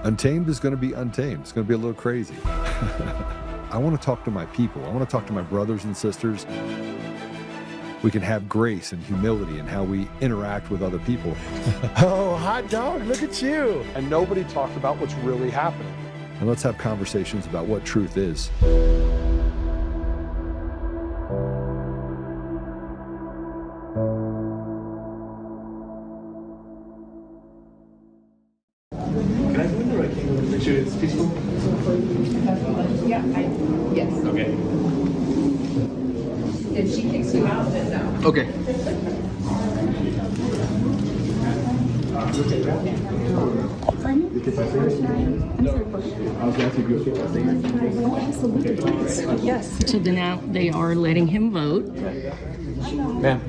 Untamed is going to be untamed. It's going to be a little crazy. I want to talk to my people. I want to talk to my brothers and sisters. We can have grace and humility in how we interact with other people. Oh, hot dog, look at you. And nobody talked about what's really happening. And let's have conversations about what truth is. Can I go in there? I can go make sure it's peaceful. Yeah, yes. Okay. If she kicks you out, then no. Okay. Yes. So then now they are letting him vote. Ma'am.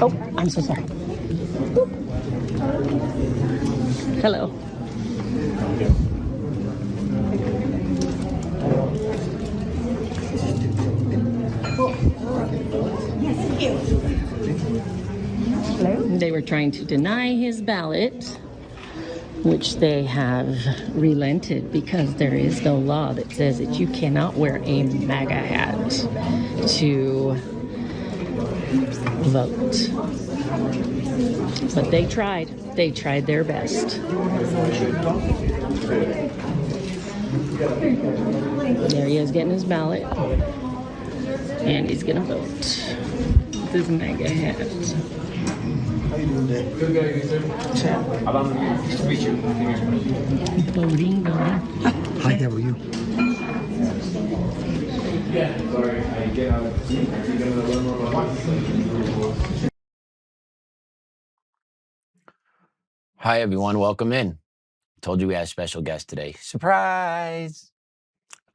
Oh, I'm so sorry. Hello. They were trying to deny his ballot, which they have relented because there is no law that says that you cannot wear a MAGA hat to vote. But they tried. They tried their best. There he is getting his ballot. And he's gonna vote with his MAGA hat. Good guy, sir. Nice to meet you. Voting. Hi, how are you? Yeah, sorry. I get out of the learn more about Hi, everyone. Welcome in. Told you we had a special guest today. Surprise!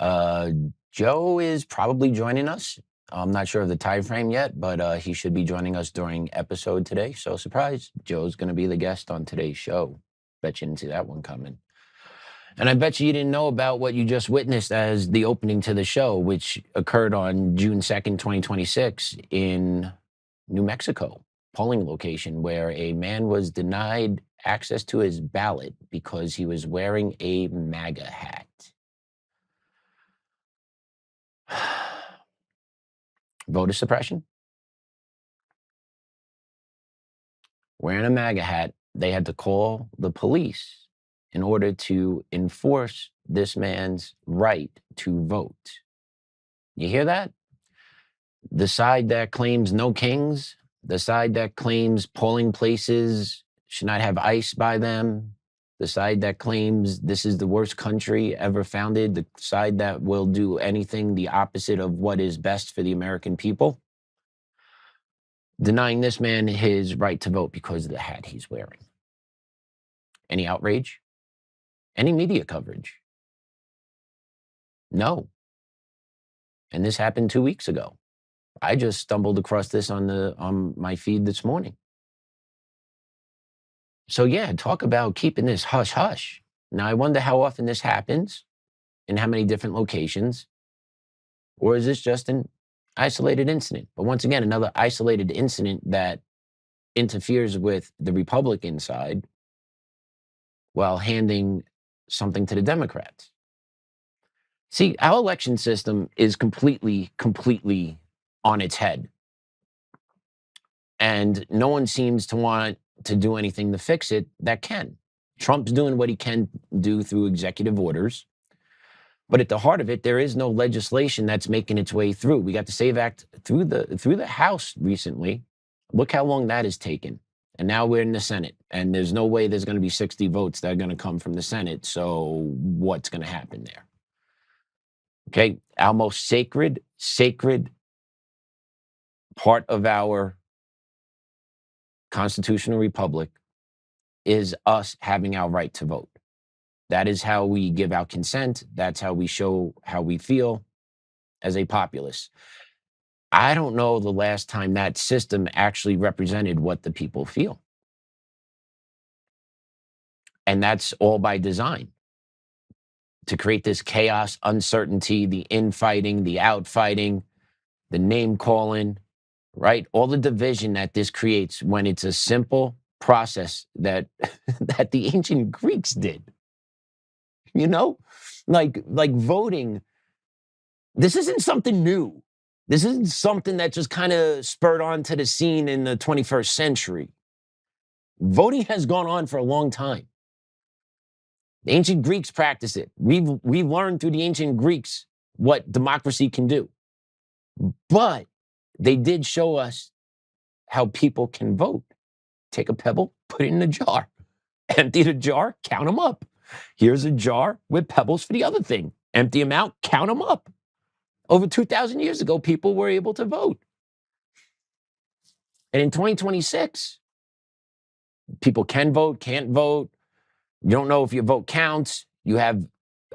Joe is probably joining us. I'm not sure of the time frame yet, but he should be joining us during episode today. So surprise, Joe's going to be the guest on today's show. Bet you didn't see that one coming. And I bet you didn't know about what you just witnessed as the opening to the show, which occurred on June 2nd, 2026 in New Mexico, polling location where a man was denied access to his ballot because he was wearing a MAGA hat. Voter suppression? Wearing a MAGA hat, they had to call the police in order to enforce this man's right to vote. You hear that? The side that claims no kings, the side that claims polling places should not have ICE by them, the side that claims this is the worst country ever founded, the side that will do anything the opposite of what is best for the American people, denying this man his right to vote because of the hat he's wearing. Any outrage? Any media coverage? No. And this happened 2 weeks ago. I just stumbled across this on my feed this morning. So yeah, talk about keeping this hush hush. Now I wonder how often this happens, in how many different locations, or is this just an isolated incident? But once again, another isolated incident that interferes with the Republican side while handing something to the Democrats. See, our election system is completely on its head. And no one seems to want to do anything to fix it that can. Trump's doing what he can do through executive orders. But at the heart of it, there is no legislation that's making its way through. We got the SAVE Act through the House recently. Look how long that has taken. And now we're in the Senate. And there's no way there's going to be 60 votes that are going to come from the Senate. So what's going to happen there? Okay, our most sacred part of our constitutional republic is us having our right to vote. That is how we give our consent. That's how we show how we feel as a populace. I don't know the last time that system actually represented what the people feel. And that's all by design. To create this chaos, uncertainty, the infighting, the outfighting, the name calling, right? All the division that this creates when it's a simple process that that the ancient Greeks did. You know, like voting. This isn't something new. This isn't something that just kind of spurred onto the scene in the 21st century. Voting has gone on for a long time. The ancient Greeks practiced it. We've learned through the ancient Greeks what democracy can do. But they did show us how people can vote. Take a pebble, put it in a jar. Empty the jar, count them up. Here's a jar with pebbles for the other thing. Empty them out, count them up. Over 2,000 years ago, people were able to vote. And in 2026, people can vote, can't vote. You don't know if your vote counts. You have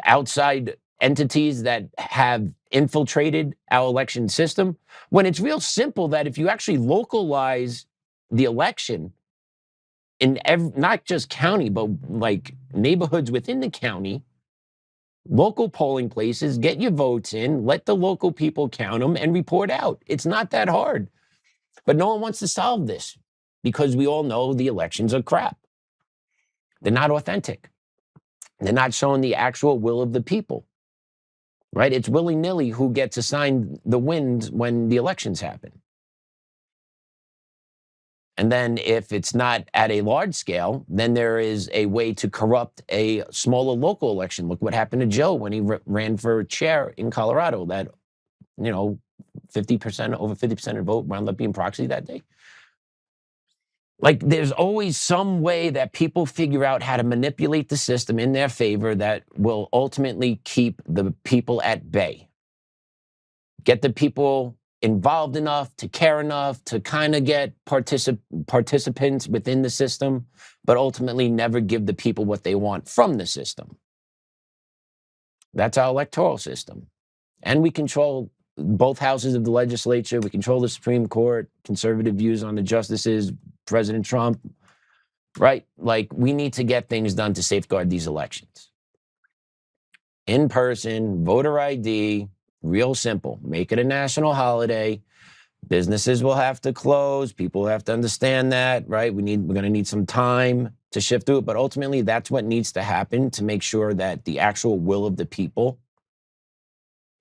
outside entities that have infiltrated our election system. When it's real simple that if you actually localize the election in not just county, but like neighborhoods within the county, local polling places, get your votes in, let the local people count them and report out. It's not that hard. But no one wants to solve this because we all know the elections are crap. They're not authentic. They're not showing the actual will of the people, right? It's willy-nilly who gets assigned the wins when the elections happen. And then if it's not at a large scale, then there is a way to corrupt a smaller local election. Look what happened to Joe when he ran for chair in Colorado. That, 50%, over 50% of the vote wound up being proxy that day. Like, there's always some way that people figure out how to manipulate the system in their favor that will ultimately keep the people at bay. Get the people involved enough to care enough to kind of get participants within the system, but ultimately never give the people what they want from the system. That's our electoral system. And we control both houses of the legislature. We control the Supreme Court, conservative views on the justices, President Trump, right? Like, we need to get things done to safeguard these elections. In person, voter ID, real simple. Make it a national holiday. Businesses will have to close. People have to understand that, right? We're going to need some time to shift through it. But ultimately, that's what needs to happen to make sure that the actual will of the people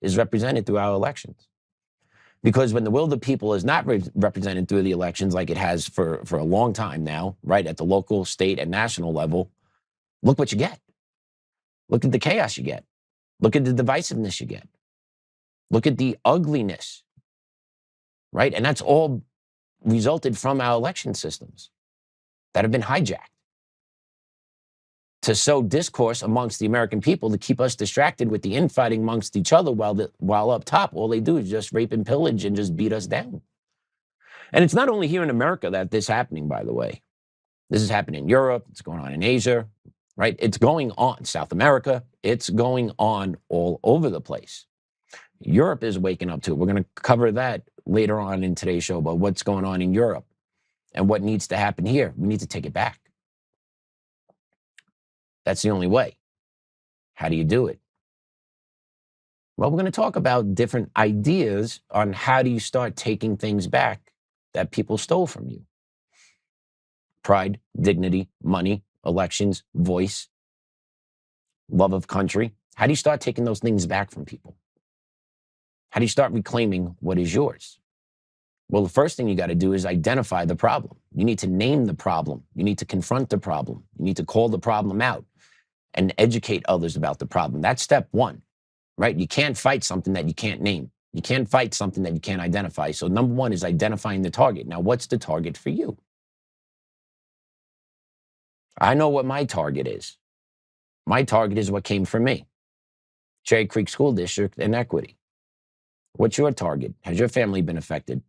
is represented through our elections. Because when the will of the people is not represented through the elections like it has for a long time now, right, at the local, state, and national level, look what you get. Look at the chaos you get. Look at the divisiveness you get. Look at the ugliness, right? And that's all resulted from our election systems that have been hijacked to sow discourse amongst the American people to keep us distracted with the infighting amongst each other while up top, all they do is just rape and pillage and just beat us down. And it's not only here in America that this is happening, by the way. This is happening in Europe. It's going on in Asia, right? It's going on in South America. It's going on all over the place. Europe is waking up to it. We're going to cover that later on in today's show about what's going on in Europe and what needs to happen here. We need to take it back. That's the only way. How do you do it? Well, we're going to talk about different ideas on how do you start taking things back that people stole from you. Pride, dignity, money, elections, voice, love of country. How do you start taking those things back from people? How do you start reclaiming what is yours? Well, the first thing you got to do is identify the problem. You need to name the problem. You need to confront the problem. You need to call the problem out and educate others about the problem. That's step one, right? You can't fight something that you can't name. You can't fight something that you can't identify. So number one is identifying the target. Now, what's the target for you? I know what my target is. My target is what came from me. Cherry Creek School District and equity. What's your target? Has your family been affected?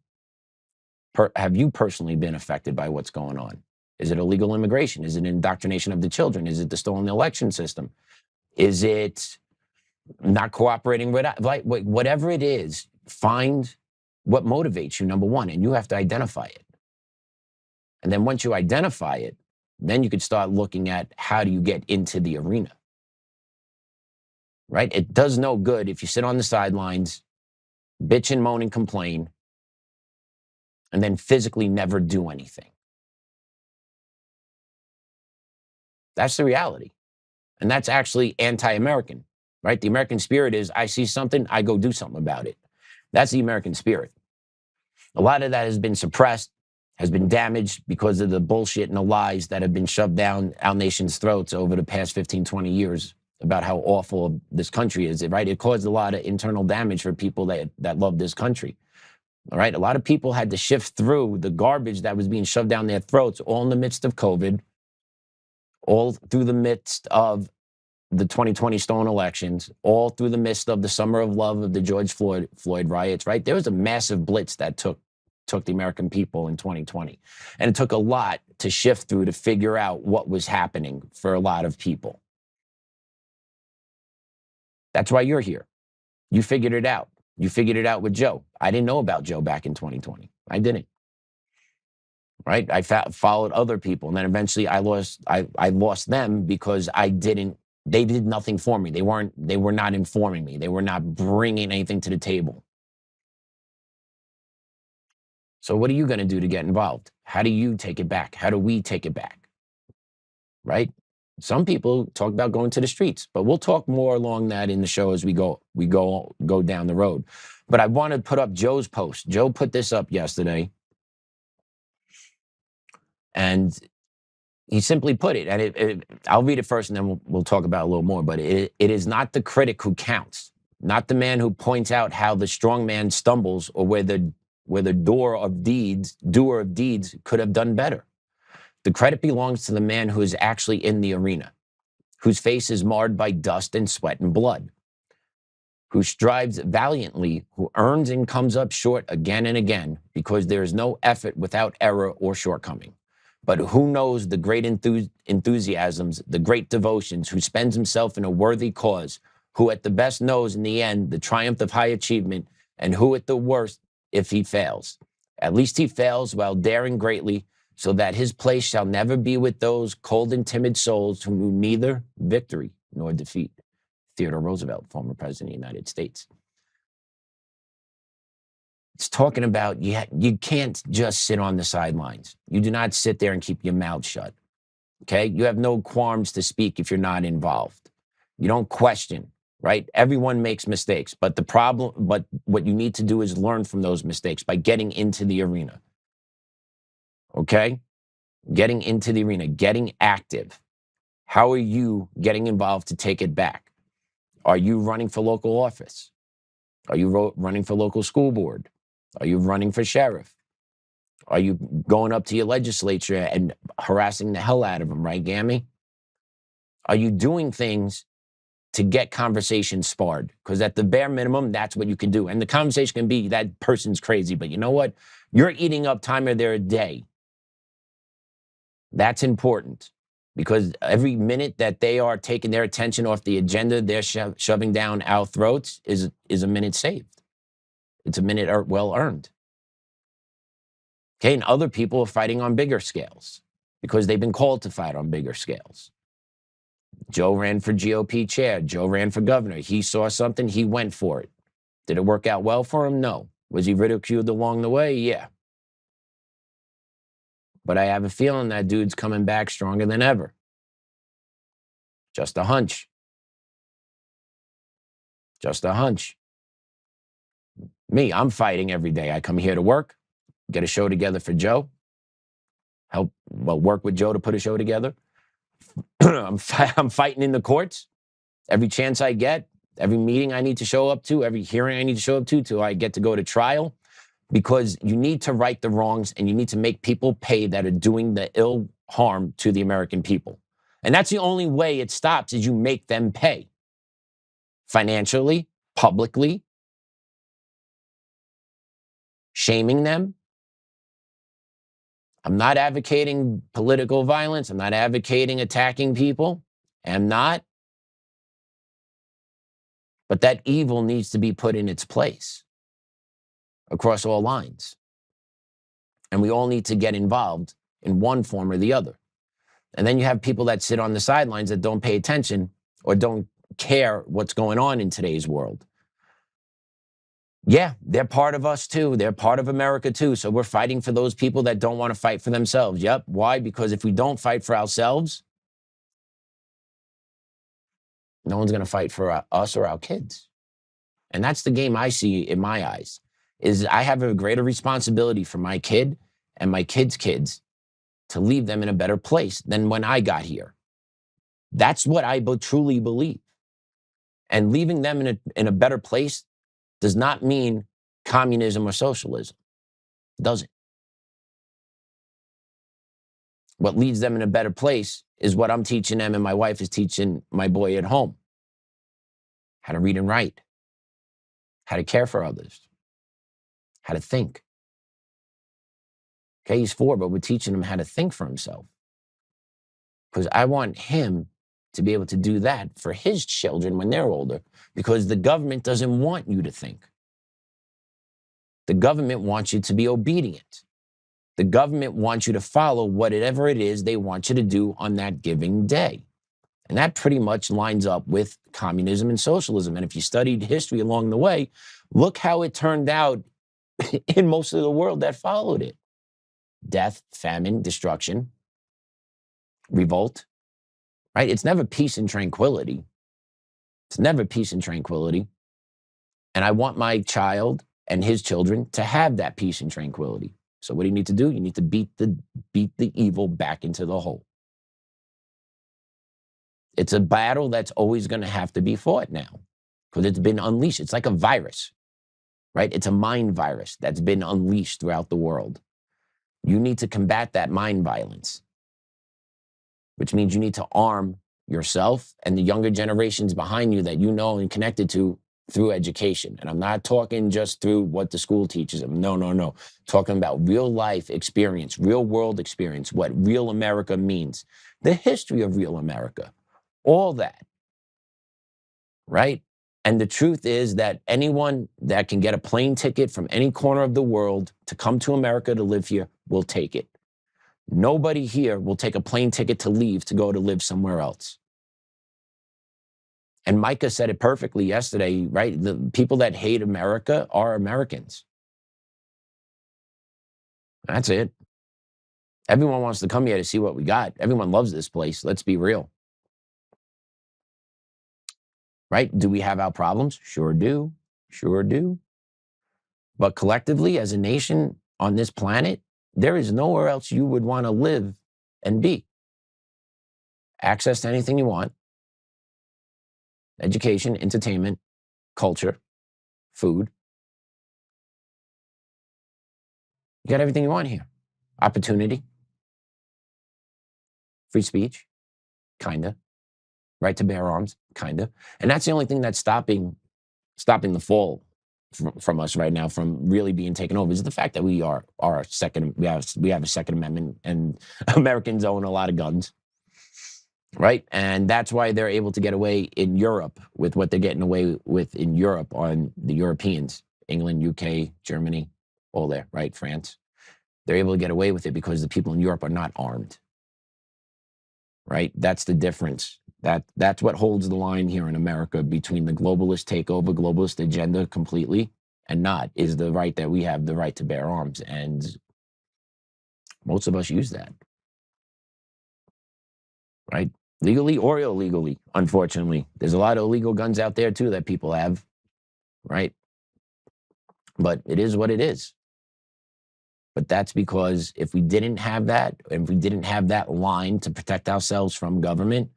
Have you personally been affected by what's going on? Is it illegal immigration? Is it indoctrination of the children? Is it the stolen election system? Is it not cooperating with, like, whatever it is, find what motivates you, number one, and you have to identify it. And then once you identify it, then you could start looking at how do you get into the arena, right? It does no good if you sit on the sidelines, bitch and moan and complain, and then physically never do anything. That's the reality. And that's actually anti-American, right? The American spirit is, I see something, I go do something about it. That's the American spirit. A lot of that has been suppressed, has been damaged because of the bullshit and the lies that have been shoved down our nation's throats over the past 15, 20 years about how awful this country is, right? It caused a lot of internal damage for people that love this country, all right? A lot of people had to shift through the garbage that was being shoved down their throats, all in the midst of COVID, all through the midst of the 2020 stolen elections, all through the midst of the summer of love of the George Floyd riots, right? There was a massive blitz that took the American people in 2020. And it took a lot to shift through to figure out what was happening for a lot of people. That's why you're here. You figured it out. You figured it out with Joe. I didn't know about Joe back in 2020. I didn't. Right? I followed other people, and then eventually I lost them because they did nothing for me. They were not informing me. They were not bringing anything to the table. So what are you going to do to get involved? How do you take it back? How do we take it back? Right? Some people talk about going to the streets, but we'll talk more along that in the show as we go down the road. But I want to put up Joe's post. Joe put this up yesterday, and he simply put it, and I'll read it first and then we'll talk about it a little more, but it is not the critic who counts, not the man who points out how the strong man stumbles or where the doer of deeds could have done better. The credit belongs to the man who is actually in the arena, whose face is marred by dust and sweat and blood, who strives valiantly, who earns and comes up short again and again, because there is no effort without error or shortcoming. But who knows the great enthusiasms, the great devotions, who spends himself in a worthy cause, who at the best knows in the end the triumph of high achievement, and who at the worst, if he fails. At least he fails while daring greatly, so that his place shall never be with those cold and timid souls who knew neither victory nor defeat. Theodore Roosevelt, former president of the United States. It's talking about you can't just sit on the sidelines. You do not sit there and keep your mouth shut. Okay? You have no qualms to speak if you're not involved. You don't question, right? Everyone makes mistakes, but what you need to do is learn from those mistakes by getting into the arena. Okay? Getting into the arena, getting active. How are you getting involved to take it back? Are you running for local office? Are you running for local school board? Are you running for sheriff? Are you going up to your legislature and harassing the hell out of them, right, Gammy? Are you doing things to get conversation sparred? Because at the bare minimum, that's what you can do. And the conversation can be, that person's crazy, but you know what? You're eating up time of their day. That's important, because every minute that they are taking their attention off the agenda they're shoving down our throats is a minute saved. It's a minute well earned. Okay, and other people are fighting on bigger scales because they've been called to fight on bigger scales. Joe ran for GOP chair. Joe ran for governor. He saw something, he went for it. Did it work out well for him? No. Was he ridiculed along the way? Yeah. But I have a feeling that dude's coming back stronger than ever. Just a hunch. Just a hunch. Me, I'm fighting every day. I come here to work, get a show together for Joe, work with Joe to put a show together. I'm fighting in the courts every chance I get, every meeting I need to show up to, every hearing I need to show up to till I get to go to trial, because you need to right the wrongs and you need to make people pay that are doing the ill harm to the American people. And that's the only way it stops, is you make them pay. Financially, publicly, shaming them. I'm not advocating political violence. I'm not advocating attacking people. I'm not. But that evil needs to be put in its place across all lines. And we all need to get involved in one form or the other. And then you have people that sit on the sidelines that don't pay attention or don't care what's going on in today's world. Yeah, they're part of us too. They're part of America too. So we're fighting for those people that don't want to fight for themselves. Yep. Why? Because if we don't fight for ourselves, no one's going to fight for us or our kids. And that's the game I see in my eyes, is I have a greater responsibility for my kid and my kids' kids to leave them in a better place than when I got here. That's what I truly believe. And leaving them in a better place does not mean communism or socialism. It doesn't. What leads them in a better place is what I'm teaching them and my wife is teaching my boy at home. How to read and write. How to care for others. How to think. Okay, he's 4, but we're teaching him how to think for himself. Because I want him to be able to do that for his children when they're older, because the government doesn't want you to think. The government wants you to be obedient. The government wants you to follow whatever it is they want you to do on that given day. And that pretty much lines up with communism and socialism. And if you studied history along the way, look how it turned out in most of the world that followed it. Death, famine, destruction, revolt, right? It's never peace and tranquility. It's never peace and tranquility. And I want my child and his children to have that peace and tranquility. So what do you need to do? You need to beat the evil back into the hole. It's a battle that's always going to have to be fought now because it's been unleashed. It's like a virus, right? It's a mind virus that's been unleashed throughout the world. You need to combat that mind violence, which means you need to arm yourself and the younger generations behind you that you know and connected to through education. And I'm not talking just through what the school teaches them. No. Talking about real life experience, real world experience, what real America means, the history of real America, all that, right? And the truth is that anyone that can get a plane ticket from any corner of the world to come to America to live here will take it. Nobody here will take a plane ticket to leave to go to live somewhere else. And Micah said it perfectly yesterday, right? The people that hate America are Americans. That's it. Everyone wants to come here to see what we got. Everyone loves this place. Let's be real. Right? Do we have our problems? Sure do. Sure do. But collectively, as a nation on this planet, there is nowhere else you would want to live and be. Access to anything you want. Education, entertainment, culture, food. You got everything you want here. Opportunity. Free speech. Kinda. Right to bear arms. Kinda. And that's the only thing that's stopping the fall from us right now from really being taken over is the fact that we have a Second Amendment and Americans own a lot of guns. Right? And that's why they're able to get away in Europe with what they're getting away with in Europe on the Europeans, England, UK, Germany, all there, right? France. They're able to get away with it because the people in Europe are not armed. Right? That's the difference. That's what holds the line here in America between the globalist takeover, globalist agenda completely and not, is the right that we have the right to bear arms. And most of us use that. Right? Legally or illegally, unfortunately. There's a lot of illegal guns out there too that people have, right? But it is what it is. But that's because if we didn't have that, if we didn't have that line to protect ourselves from government,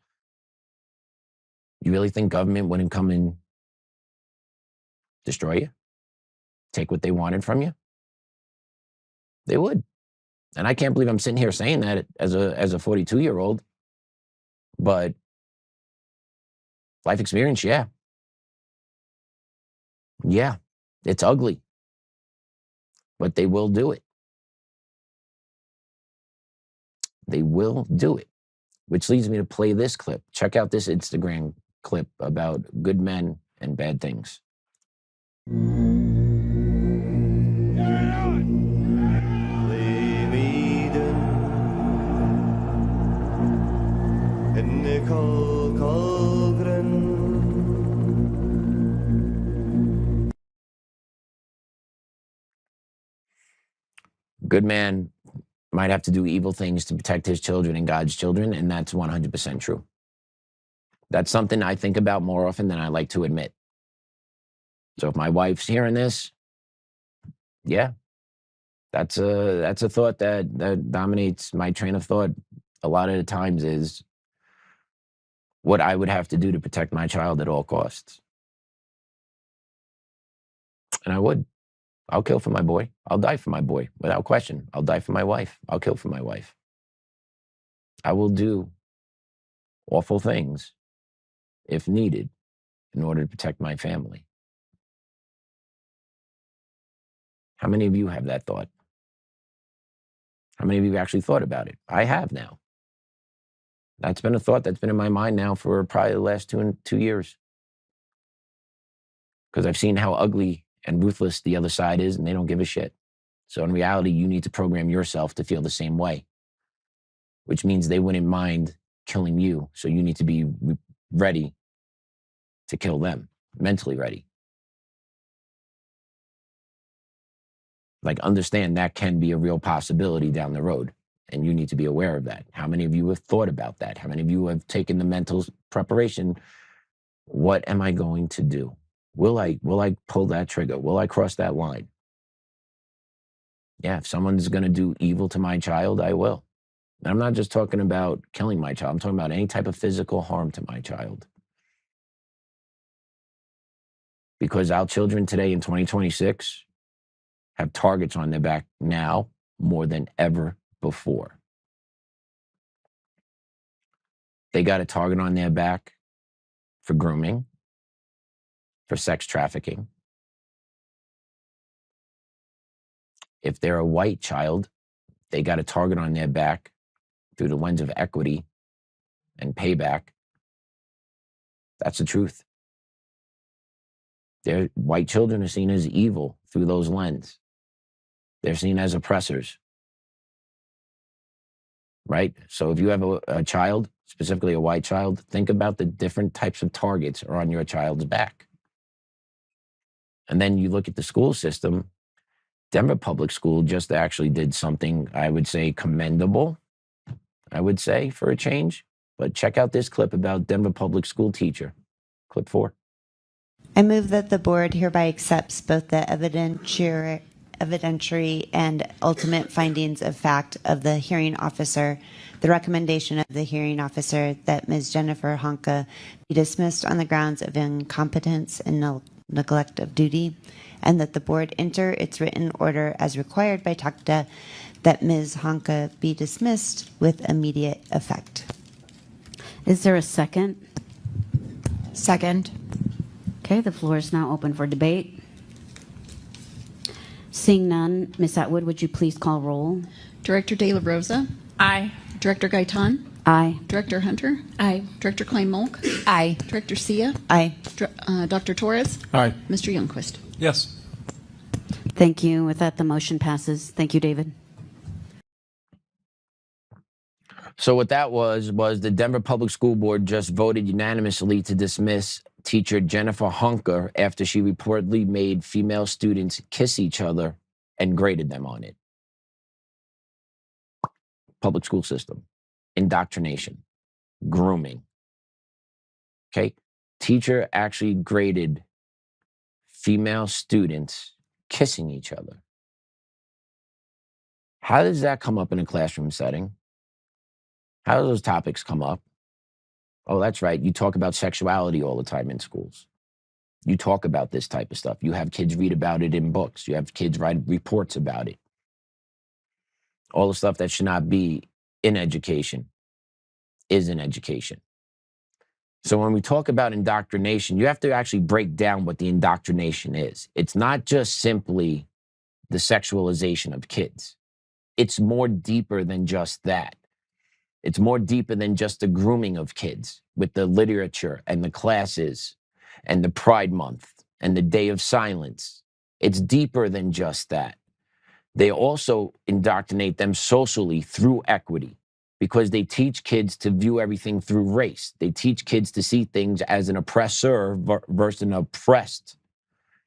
you really think government wouldn't come and destroy you? Take what they wanted from you? They would. And I can't believe I'm sitting here saying that as a 42-year-old. But life experience, yeah. Yeah, it's ugly. But they will do it. They will do it. Which leads me to play this clip. Check out this Instagram clip about good men and bad things. good man might have to do evil things to protect his children and God's children, and that's 100% true. That's something I think about more often than I like to admit. So if my wife's hearing this, yeah, that's a thought that dominates my train of thought a lot of the times, is what I would have to do to protect my child at all costs. And I would. I'll kill for my boy. I'll die for my boy, without question. I'll die for my wife. I'll kill for my wife. I will do awful things if needed in order to protect my family. How many of you have that thought? How many of you have actually thought about it? I have now. That's been a thought that's been in my mind now for probably the last 2 years. Because I've seen how ugly and ruthless the other side is, and they don't give a shit. So in reality, you need to program yourself to feel the same way, which means they wouldn't mind killing you. So you need to be ready to kill them, mentally ready. Like, understand that can be a real possibility down the road, and you need to be aware of that. How many of you have thought about that? How many of you have taken the mental preparation? What am I going to do? Will I pull that trigger? Will I cross that line? Yeah, if someone's going to do evil to my child, I will. And I'm not just talking about killing my child. I'm talking about any type of physical harm to my child. Because our children today in 2026 have targets on their back now more than ever before. They got a target on their back for grooming, for sex trafficking. If they're a white child, they got a target on their back through the lens of equity and payback. That's the truth. Their white children are seen as evil through those lenses. They're seen as oppressors, right? So if you have a child, specifically a white child, think about the different types of targets are on your child's back. And then you look at the school system. Denver Public School just actually did something, I would say, commendable, I would say, for a change. But check out this clip about Denver Public School teacher. Clip 4. I move that the board hereby accepts both the evidentiary and ultimate findings of fact of the hearing officer, the recommendation of the hearing officer that Ms. Jennifer Honka be dismissed on the grounds of incompetence and neglect of duty, and that the board enter its written order as required by TACTA that Ms. Honka be dismissed with immediate effect. Is there a second? Second. Okay, the floor is now open for debate. Seeing none, Ms. Atwood, would you please call roll? Director De La Rosa? Aye. Director Gaitan? Aye. Director Hunter? Aye. Director Klein-Molk? Aye. Director Sia? Aye. Dr. Torres? Aye. Mr. Youngquist? Yes. Thank you. With that, the motion passes. Thank you, David. So what that was the Denver Public School Board just voted unanimously to dismiss teacher Jennifer Honka after she reportedly made female students kiss each other and graded them on it. Public school system, indoctrination, grooming. Okay? Teacher actually graded female students kissing each other. How does that come up in a classroom setting? How do those topics come up? Oh, that's right. You talk about sexuality all the time in schools. You talk about this type of stuff. You have kids read about it in books. You have kids write reports about it. All the stuff that should not be in education is in education. So when we talk about indoctrination, you have to actually break down what the indoctrination is. It's not just simply the sexualization of kids. It's more deeper than just that. It's more deeper than just the grooming of kids with the literature and the classes and the Pride Month and the Day of Silence. It's deeper than just that. They also indoctrinate them socially through equity because they teach kids to view everything through race. They teach kids to see things as an oppressor versus an oppressed.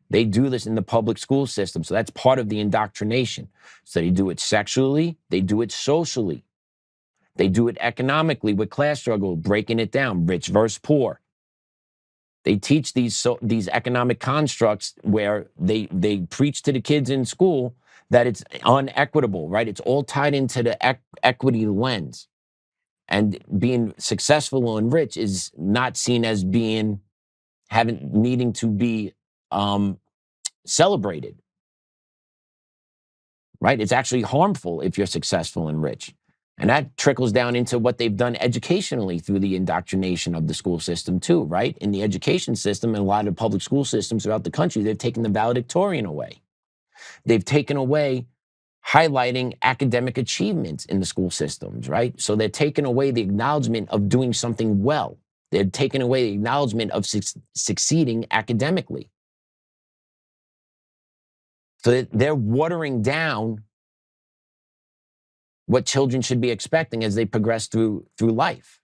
They do this in the public school system. So that's part of the indoctrination. So they do it sexually, they do it socially. They do it economically with class struggle, breaking it down, rich versus poor. They teach these economic constructs where they preach to the kids in school that it's unequitable, right? It's all tied into the equity lens. And being successful and rich is not seen as needing to be celebrated, right? It's actually harmful if you're successful and rich. And that trickles down into what they've done educationally through the indoctrination of the school system too, right? In the education system and a lot of public school systems throughout the country, they've taken the valedictorian away. They've taken away highlighting academic achievements in the school systems, right? So they're taking away the acknowledgement of doing something well. They're taking away the acknowledgement of succeeding academically. So they're watering down what children should be expecting as they progress through life.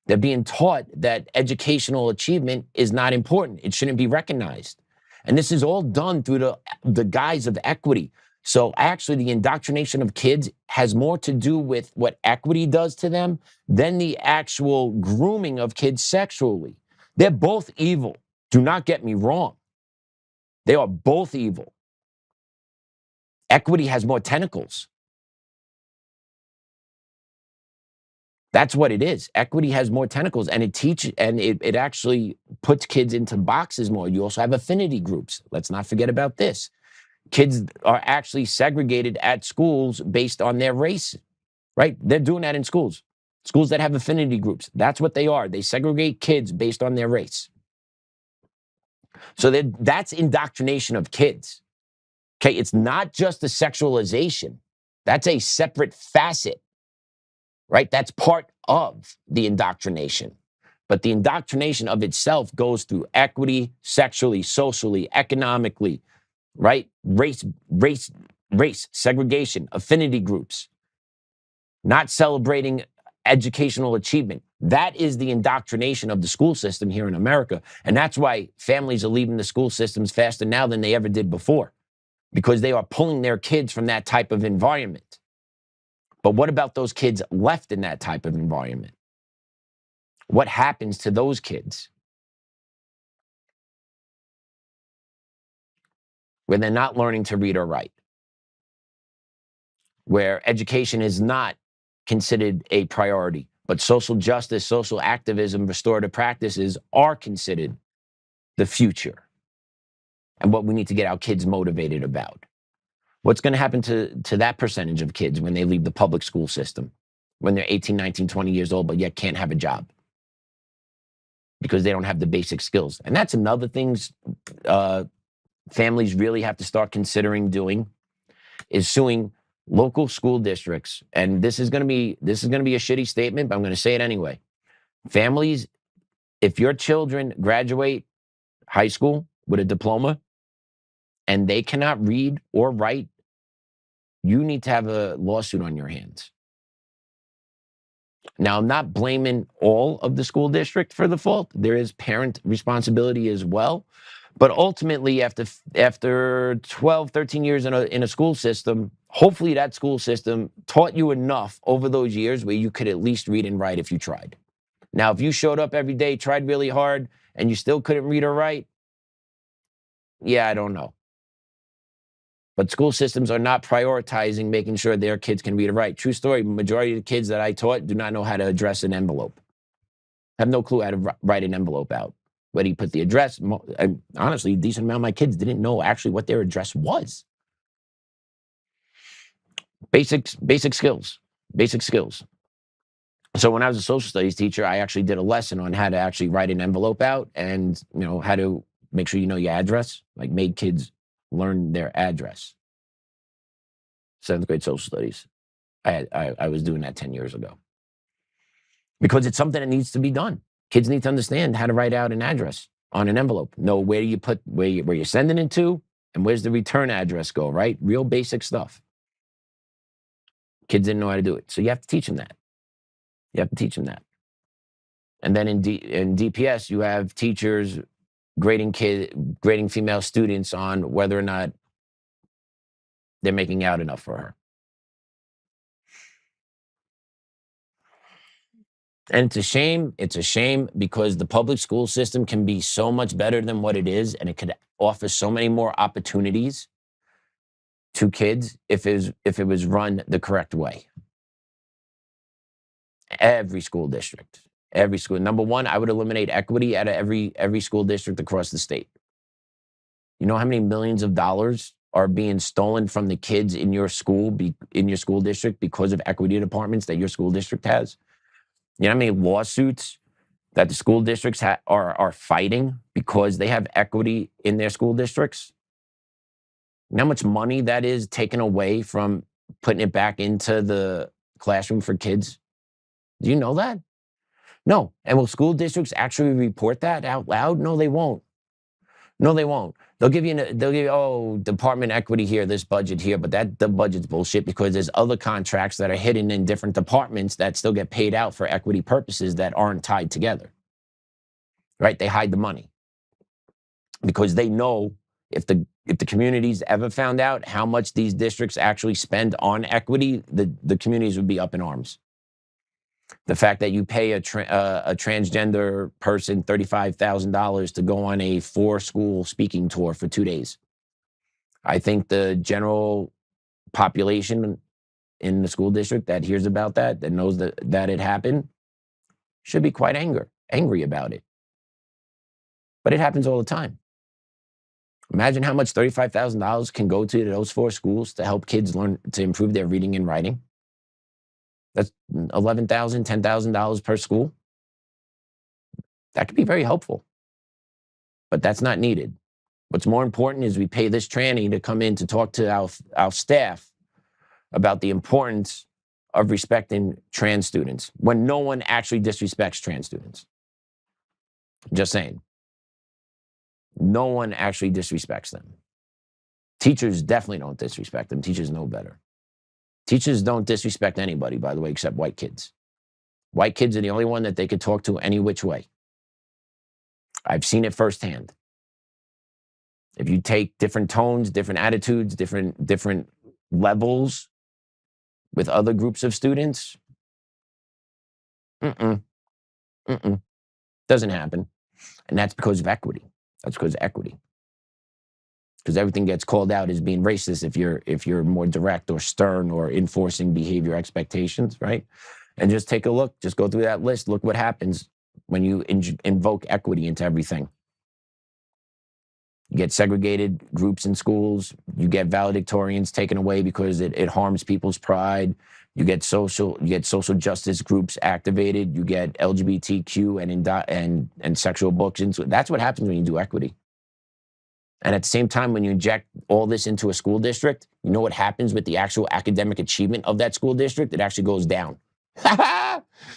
They're being taught that educational achievement is not important. It shouldn't be recognized. And this is all done through the guise of equity. So actually the indoctrination of kids has more to do with what equity does to them than the actual grooming of kids sexually. They're both evil. Do not get me wrong. They are both evil. Equity has more tentacles. That's what it is. Equity has more tentacles, and it actually puts kids into boxes more. You also have affinity groups. Let's not forget about this. Kids are actually segregated at schools based on their race, right? They're doing that in schools. Schools that have affinity groups. That's what they are. They segregate kids based on their race. So that's indoctrination of kids. Okay, it's not just the sexualization. That's a separate facet. Right? That's part of the indoctrination. But the indoctrination of itself goes through equity, sexually, socially, economically, right? Race, segregation, affinity groups, not celebrating educational achievement. That is the indoctrination of the school system here in America. And that's why families are leaving the school systems faster now than they ever did before, because they are pulling their kids from that type of environment. But what about those kids left in that type of environment? What happens to those kids where they're not learning to read or write, where education is not considered a priority, but social justice, social activism, restorative practices are considered the future and what we need to get our kids motivated about? What's going to happen to that percentage of kids when they leave the public school system, when they're 18, 19, 20 years old, but yet can't have a job because they don't have the basic skills? And that's another thing families really have to start considering doing, is suing local school districts. And this is going to be a shitty statement, but I'm going to say it anyway. Families, if your children graduate high school with a diploma and they cannot read or write, you need to have a lawsuit on your hands. Now, I'm not blaming all of the school district for the fault. There is parent responsibility as well. But ultimately, after 12, 13 years in a school system, hopefully that school system taught you enough over those years where you could at least read and write if you tried. Now, if you showed up every day, tried really hard, and you still couldn't read or write, yeah, I don't know. But school systems are not prioritizing making sure their kids can read or write. True story, majority of the kids that I taught do not know how to address an envelope. Have no clue how to write an envelope out. Where do you put the address? And honestly, a decent amount of my kids didn't know actually what their address was. Basic skills. So when I was a social studies teacher, I actually did a lesson on how to actually write an envelope out and, how to make sure you know your address, like made kids learn their address. 7th grade social studies. I was doing that 10 years ago. Because it's something that needs to be done. Kids need to understand how to write out an address on an envelope. Know where you put where you're sending it to, and where's the return address go, right? Real basic stuff. Kids didn't know how to do it. So you have to teach them that. And then in DPS, you have teachers grading female students on whether or not they're making out enough for her. And it's a shame. It's a shame because the public school system can be so much better than what it is, and it could offer so many more opportunities to kids if it was run the correct way. Every school district, every school. Number one, I would eliminate equity out of every school district across the state. You know how many millions of dollars are being stolen from the kids in your school, in your school district because of equity departments that your school district has? You know how many lawsuits that the school districts are fighting because they have equity in their school districts? You know how much money that is taken away from putting it back into the classroom for kids? Do you know that? No. And will school districts actually report that out loud? No, they won't. No, they won't. They'll give you, oh, department equity here, this budget here, but the budget's bullshit because there's other contracts that are hidden in different departments that still get paid out for equity purposes that aren't tied together. Right? They hide the money because they know if the communities ever found out how much these districts actually spend on equity, the communities would be up in arms. The fact that you pay a transgender person $35,000 to go on a 4-school speaking tour for 2 days. I think the general population in the school district that hears about that knows that it happened, should be quite angry about it. But it happens all the time. Imagine how much $35,000 can go to those 4 schools to help kids learn to improve their reading and writing. That's $11,000, $10,000 per school. That could be very helpful, but that's not needed. What's more important is we pay this tranny to come in to talk to our staff about the importance of respecting trans students when no one actually disrespects trans students. Just saying. No one actually disrespects them. Teachers definitely don't disrespect them. Teachers know better. Teachers don't disrespect anybody, by the way, except white kids. White kids are the only one that they could talk to any which way. I've seen it firsthand. If you take different tones, different attitudes, different levels with other groups of students, doesn't happen. And that's because of equity. That's because of equity. Because everything gets called out as being racist if you're more direct or stern or enforcing behavior expectations, right? And just take a look, just go through that list. Look what happens when you invoke equity into everything. You get segregated groups in schools. You get valedictorians taken away because it harms people's pride. You get social justice groups activated. You get LGBTQ and sexual books. And so that's what happens when you do equity. And at the same time, when you inject all this into a school district, you know what happens with the actual academic achievement of that school district? It actually goes down.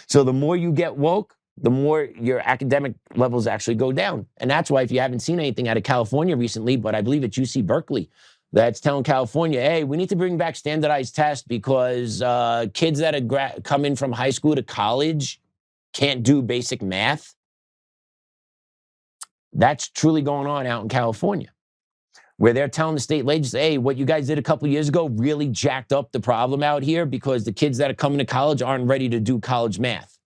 So the more you get woke, the more your academic levels actually go down. And that's why if you haven't seen anything out of California recently, but I believe it's UC Berkeley, that's telling California, hey, we need to bring back standardized tests because kids that are coming from high school to college can't do basic math. That's truly going on out in California, where they're telling the state legislature, hey, what you guys did a couple of years ago really jacked up the problem out here because the kids that are coming to college aren't ready to do college math.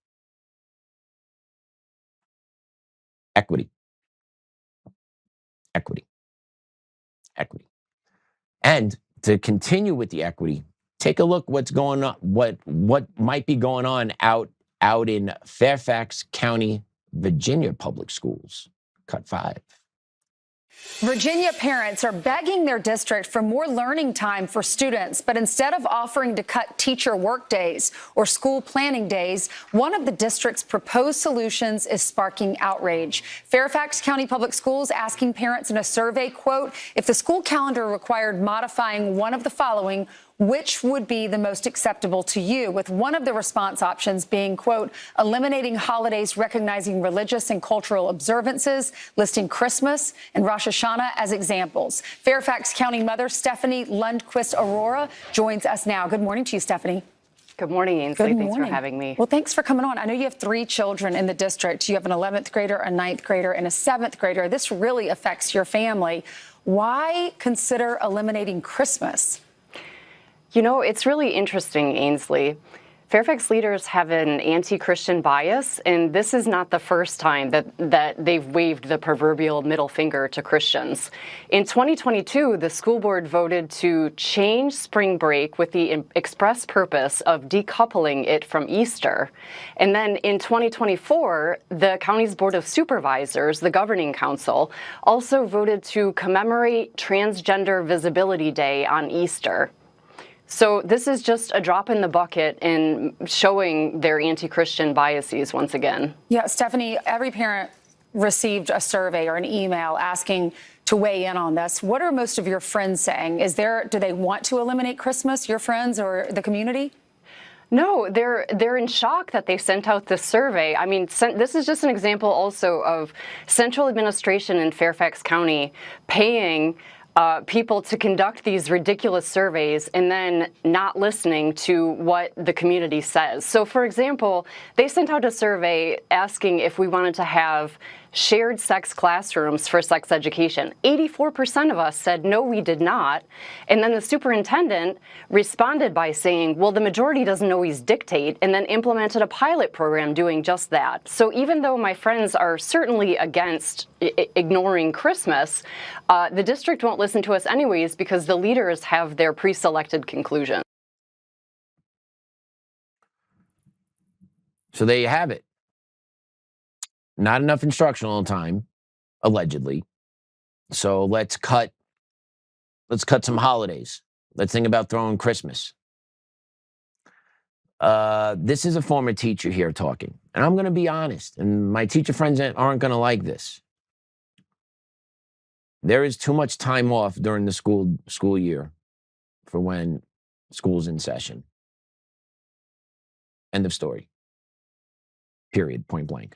Equity. Equity. Equity. And to continue with the equity, take a look what's going on, what might be going on out in Fairfax County, Virginia public schools. Cut 5. Virginia parents are begging their district for more learning time for students, but instead of offering to cut teacher work days or school planning days, one of the district's proposed solutions is sparking outrage. Fairfax County Public Schools asking parents in a survey, quote, if the school calendar required modifying one of the following, which would be the most acceptable to you? With one of the response options being, quote, eliminating holidays recognizing religious and cultural observances, listing Christmas and Rosh Hashanah as examples. Fairfax County mother Stephanie Lundquist Aurora joins us now. Good morning to you, Stephanie. Good morning, Ainsley. Good Thanks for morning. having me. Well, thanks for coming on. I know you have 3 children in the district. You have an 11th grader, a 9th grader, and a 7th grader. This really affects your family. Why consider eliminating Christmas? You know, it's really interesting, Ainsley. Fairfax leaders have an anti-Christian bias, and this is not the first time that they've waved the proverbial middle finger to Christians. In 2022, the school board voted to change spring break with the express purpose of decoupling it from Easter. And then in 2024, the county's Board of Supervisors, the governing council, also voted to commemorate Transgender Visibility Day on Easter. So this is just a drop in the bucket in showing their anti-Christian biases once again. Yeah, Stephanie, every parent received a survey or an email asking to weigh in on this. What are most of your friends saying? Do they want to eliminate Christmas, your friends or the community? No, they're in shock that they sent out this survey. I mean, this is just an example also of central administration in Fairfax County paying people to conduct these ridiculous surveys and then not listening to what the community says. So, for example, they sent out a survey asking if we wanted to have shared sex classrooms for sex education. 84% of us said no, we did not. And then the superintendent responded by saying, well, the majority doesn't always dictate, and then implemented a pilot program doing just that. So even though my friends are certainly against ignoring Christmas, the district won't listen to us anyways because the leaders have their pre-selected conclusion. So there you have it. Not enough instructional time, allegedly. So let's cut some holidays. Let's think about throwing Christmas. This is a former teacher here talking. And I'm going to be honest, and my teacher friends aren't going to like this. There is too much time off during the school year for when school's in session. End of story. Period. Point blank.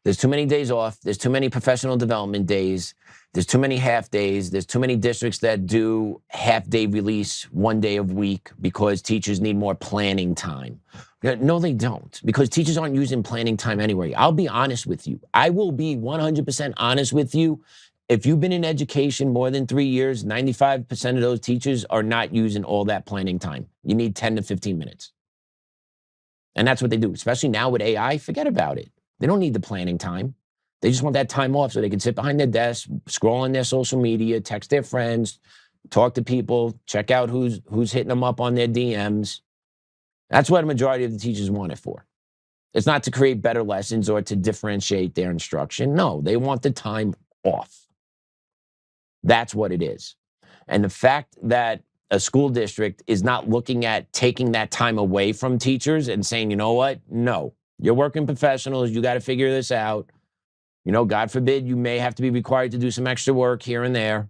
There's too many days off. There's too many professional development days. There's too many half days. There's too many districts that do half-day release 1 day a week because teachers need more planning time. No, they don't, because teachers aren't using planning time anyway. I'll be honest with you. I will be 100% honest with you. If you've been in education more than 3 years, 95% of those teachers are not using all that planning time. You need 10 to 15 minutes. And that's what they do, especially now with AI. Forget about it. They don't need the planning time. They just want that time off so they can sit behind their desk, scroll on their social media, text their friends, talk to people, check out who's hitting them up on their DMs. That's what a majority of the teachers want it for. It's not to create better lessons or to differentiate their instruction. No, they want the time off. That's what it is. And the fact that a school district is not looking at taking that time away from teachers and saying, you know what? No. You're working professionals. You got to figure this out. You know, God forbid, you may have to be required to do some extra work here and there.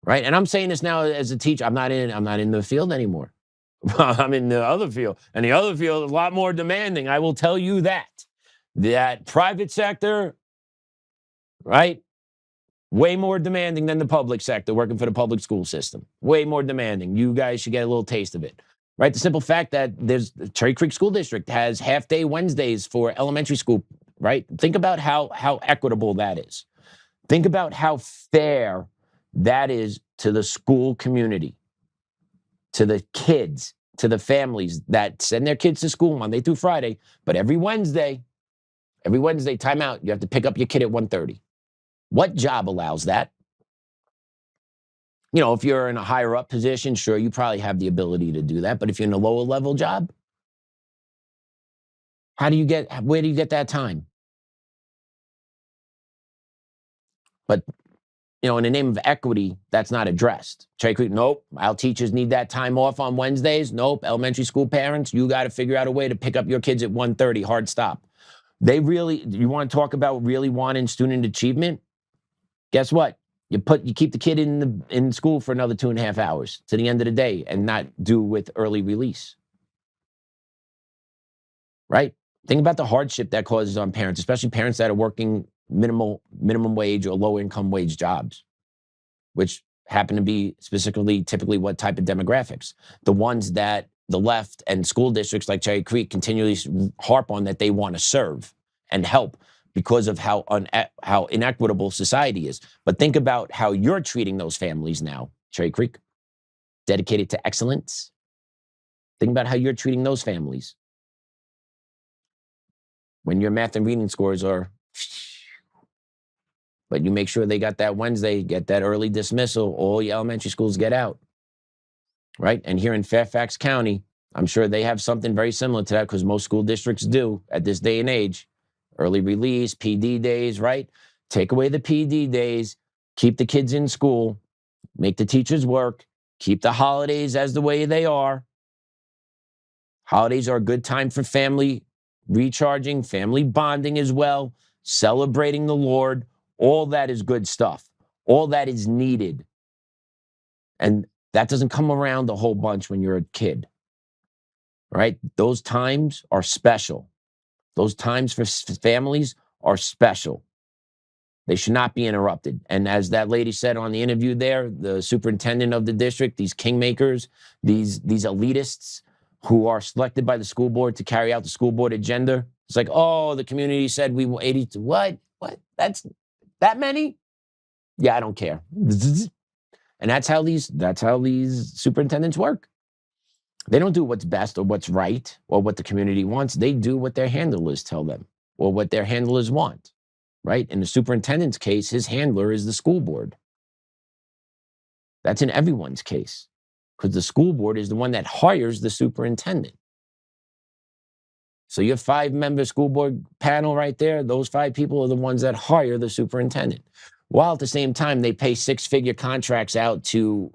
Right? And I'm saying this now as a teacher. I'm not in the field anymore. I'm in the other field. And the other field is a lot more demanding. I will tell you that. That private sector, right? Way more demanding than the public sector, working for the public school system. Way more demanding. You guys should get a little taste of it. Right? The simple fact that there's Cherry Creek School District has half-day Wednesdays for elementary school, right? Think about how equitable that is. Think about how fair that is to the school community, to the kids, to the families that send their kids to school Monday through Friday, but every Wednesday, time out, you have to pick up your kid at 1:30. What job allows that? You know, if you're in a higher up position, sure, you probably have the ability to do that. But if you're in a lower level job, where do you get that time? But, you know, in the name of equity, that's not addressed. Cherry Creek, nope. Our teachers need that time off on Wednesdays. Nope. Elementary school parents, you got to figure out a way to pick up your kids at 1:30, hard stop. You want to talk about really wanting student achievement? Guess what? You keep the kid in school for another 2.5 hours to the end of the day and not do with early release. Right? Think about the hardship that causes on parents, especially parents that are working minimum wage or low income wage jobs, which happen to be specifically, typically what type of demographics? The ones that the left and school districts like Cherry Creek continually harp on that they want to serve and help because of how inequitable society is. But think about how you're treating those families now, Cherry Creek, dedicated to excellence. Think about how you're treating those families. When your math and reading scores are, but you make sure they got that Wednesday, get that early dismissal, all your elementary schools get out, right? And here in Fairfax County, I'm sure they have something very similar to that because most school districts do at this day and age. Early release, PD days, right? Take away the PD days, keep the kids in school, make the teachers work, keep the holidays as the way they are. Holidays are a good time for family recharging, family bonding as well, celebrating the Lord. All that is good stuff. All that is needed. And that doesn't come around a whole bunch when you're a kid, right? Those times are special. Those times for families are special. They should not be interrupted. And as that lady said on the interview there, the superintendent of the district, these kingmakers, these elitists who are selected by the school board to carry out the school board agenda. It's like, oh, the community said we want 82. What? That's that many? Yeah, I don't care. And that's how these superintendents work. They don't do what's best or what's right or what the community wants. They do what their handlers tell them or what their handlers want, right? In the superintendent's case, his handler is the school board. That's in everyone's case because the school board is the one that hires the superintendent. So your 5-member school board panel right there, those 5 people are the ones that hire the superintendent. While at the same time, they pay 6-figure contracts out to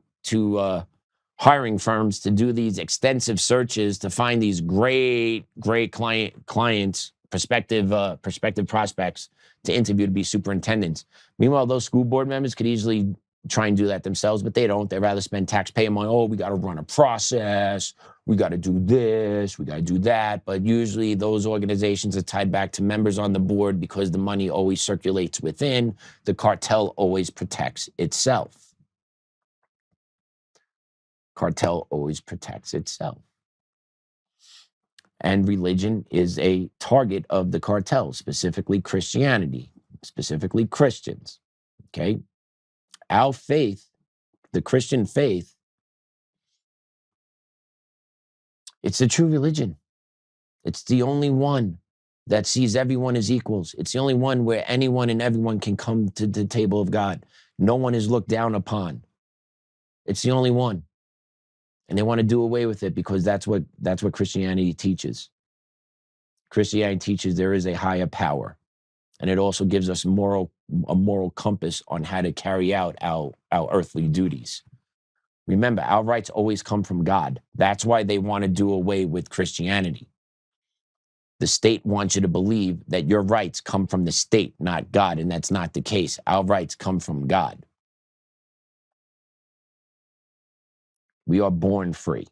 hiring firms to do these extensive searches to find these great clients, prospective prospects to interview to be superintendents. Meanwhile, those school board members could easily try and do that themselves, but they don't. They rather spend taxpayer money. Oh, we got to run a process. We got to do this. We got to do that. But usually those organizations are tied back to members on the board because the money always circulates within. The cartel always protects itself. Cartel always protects itself. And religion is a target of the cartel, specifically Christianity, specifically Christians, okay? Our faith, the Christian faith, it's the true religion. It's the only one that sees everyone as equals. It's the only one where anyone and everyone can come to the table of God. No one is looked down upon. It's the only one. And they want to do away with it because that's what Christianity teaches. Christianity teaches there is a higher power. And it also gives us a moral compass on how to carry out our earthly duties. Remember, our rights always come from God. That's why they want to do away with Christianity. The state wants you to believe that your rights come from the state, not God, and that's not the case. Our rights come from God. We are born free.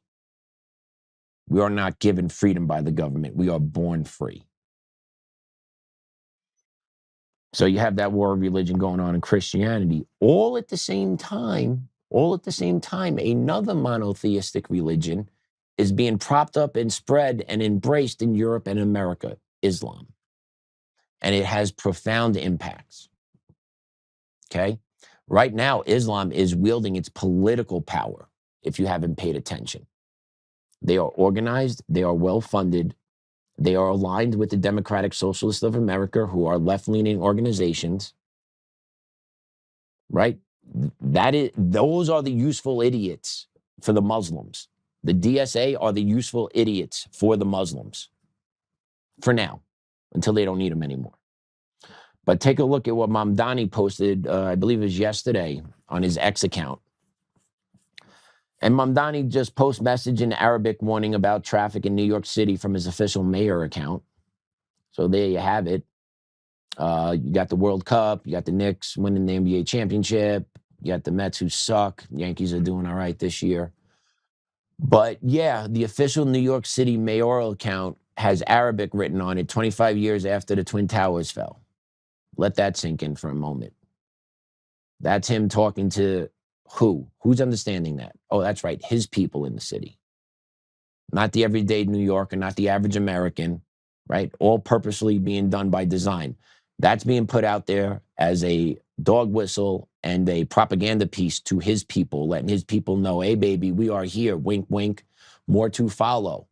We are not given freedom by the government. We are born free. So you have that war of religion going on in Christianity. All at the same time, another monotheistic religion is being propped up and spread and embraced in Europe and America, Islam. And it has profound impacts. Okay? Right now, Islam is wielding its political power, if you haven't paid attention. They are organized, they are well-funded, they are aligned with the Democratic Socialists of America, who are left-leaning organizations, right? Those are the useful idiots for the Muslims. The DSA are the useful idiots for the Muslims, for now, until they don't need them anymore. But take a look at what Mamdani posted, I believe it was yesterday, on his X account. And Mamdani just post message in Arabic warning about traffic in New York City from his official mayor account. So there you have it. You got the World Cup. You got the Knicks winning the NBA championship. You got the Mets who suck. Yankees are doing all right this year. But yeah, the official New York City mayoral account has Arabic written on it 25 years after the Twin Towers fell. Let that sink in for a moment. That's him talking to Who's understanding that? Oh, that's right, his people in the city. Not the everyday New Yorker, not the average American, right? All purposely being done by design. That's being put out there as a dog whistle and a propaganda piece to his people, letting his people know, hey, baby, we are here, wink, wink, more to follow.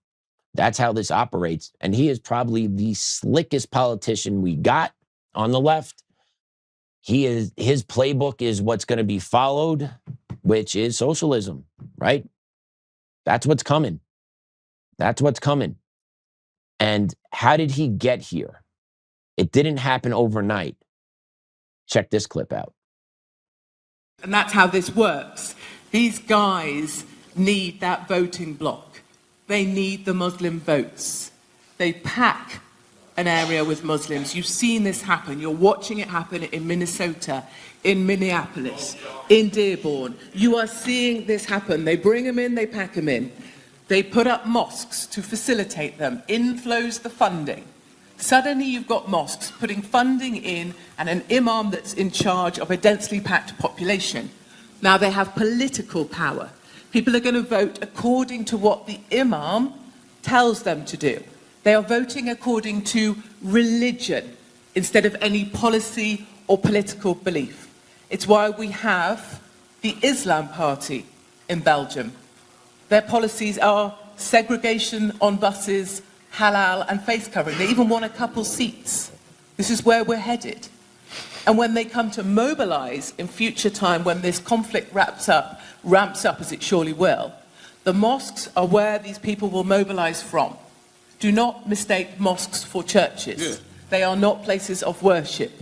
That's how this operates. And he is probably the slickest politician we got on the left. His playbook is what's going to be followed, which is socialism, right? That's what's coming. That's what's coming. And how did he get here? It didn't happen overnight. Check this clip out. And that's how this works. These guys need that voting bloc. They need the Muslim votes. They pack an area with Muslims. You've seen this happen. You're watching it happen in Minnesota, in Minneapolis, in Dearborn. You are seeing this happen. They bring them in, they pack them in. They put up mosques to facilitate them. In flows the funding. Suddenly you've got mosques putting funding in and an imam that's in charge of a densely packed population. Now they have political power. People are going to vote according to what the imam tells them to do. They are voting according to religion instead of any policy or political belief. It's why we have the Islam Party in Belgium. Their policies are segregation on buses, halal and face covering. They even want a couple seats. This is where we're headed. And when they come to mobilize in future time, when this conflict ramps up as it surely will, the mosques are where these people will mobilize from. Do not mistake mosques for churches. Yeah. They are not places of worship.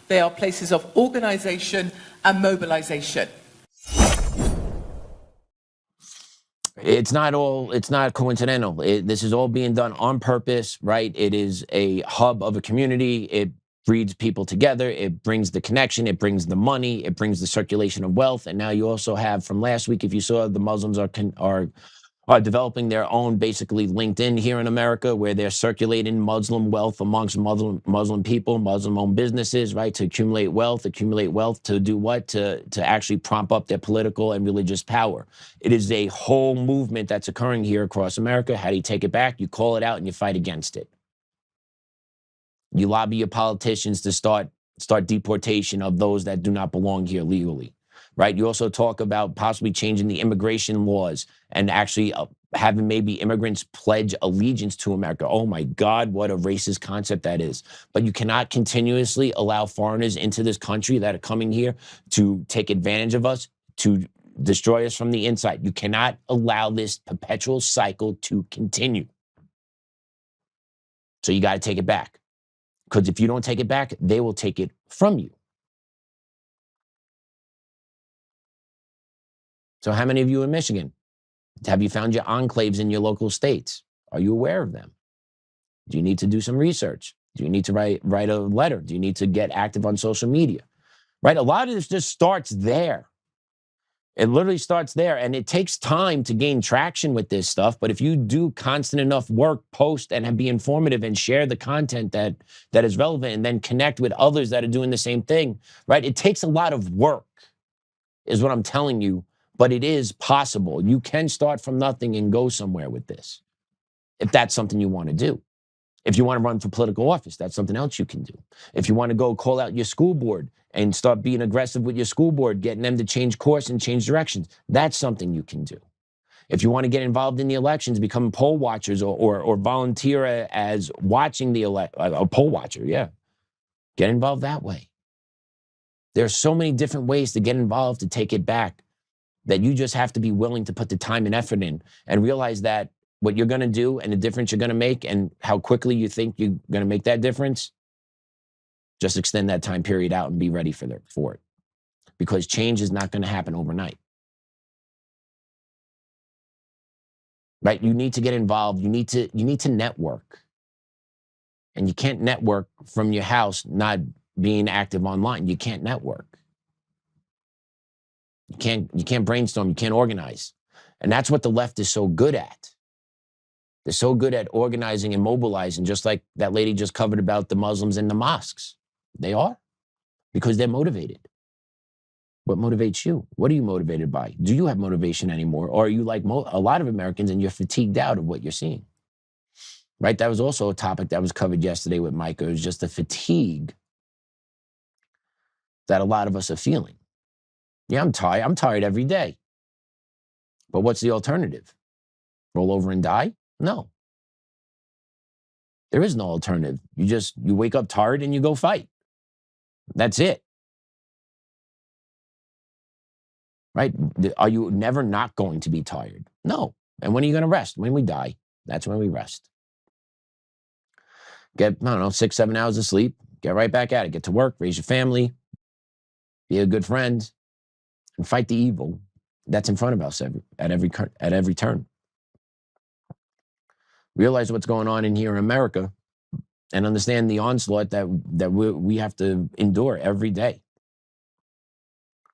They are places of organization and mobilization. It's not coincidental. This is all being done on purpose, right? It is a hub of a community. It breeds people together. It brings the connection. It brings the money. It brings the circulation of wealth. And now you also have, from last week, if you saw, the Muslims are developing their own, basically, LinkedIn here in America, where they're circulating Muslim wealth amongst Muslim people, Muslim-owned businesses, right, to accumulate wealth to do what? To actually prop up their political and religious power. It is a whole movement that's occurring here across America. How do you take it back? You call it out and you fight against it. You lobby your politicians to start deportation of those that do not belong here legally. Right? You also talk about possibly changing the immigration laws and actually having maybe immigrants pledge allegiance to America. Oh my God, what a racist concept that is. But you cannot continuously allow foreigners into this country that are coming here to take advantage of us, to destroy us from the inside. You cannot allow this perpetual cycle to continue. So you got to take it back. Because if you don't take it back, they will take it from you. So how many of you in Michigan? Have you found your enclaves in your local states? Are you aware of them? Do you need to do some research? Do you need to write a letter? Do you need to get active on social media? Right? A lot of this just starts there. It literally starts there, and it takes time to gain traction with this stuff. But if you do constant enough work, post and be informative and share the content that is relevant, and then connect with others that are doing the same thing, right? It takes a lot of work, is what I'm telling you. But it is possible. You can start from nothing and go somewhere with this, if that's something you want to do. If you want to run for political office, that's something else you can do. If you want to go call out your school board and start being aggressive with your school board, getting them to change course and change directions, that's something you can do. If you want to get involved in the elections, become poll watchers or volunteer as watching a poll watcher, yeah. Get involved that way. There are so many different ways to get involved, to take it back, that you just have to be willing to put the time and effort in and realize that what you're going to do and the difference you're going to make and how quickly you think you're going to make that difference, just extend that time period out and be ready for it. Because change is not going to happen overnight. Right? You need to get involved. You need to network. And you can't network from your house not being active online. You can't network. You can't brainstorm, you can't organize. And that's what the left is so good at. They're so good at organizing and mobilizing, just like that lady just covered about the Muslims in the mosques. They are, because they're motivated. What motivates you? What are you motivated by? Do you have motivation anymore? Or are you like a lot of Americans and you're fatigued out of what you're seeing? Right? That was also a topic that was covered yesterday with Micah. It was just the fatigue that a lot of us are feeling. Yeah, I'm tired. I'm tired every day. But what's the alternative? Roll over and die? No. There is no alternative. You wake up tired and you go fight. That's it. Right? Are you never not going to be tired? No. And when are you going to rest? When we die. That's when we rest. Get, 6, 7 hours of sleep. Get right back at it. Get to work, raise your family, be a good friend, and fight the evil that's in front of us at every turn. Realize what's going on in here in America and understand the onslaught that we have to endure every day.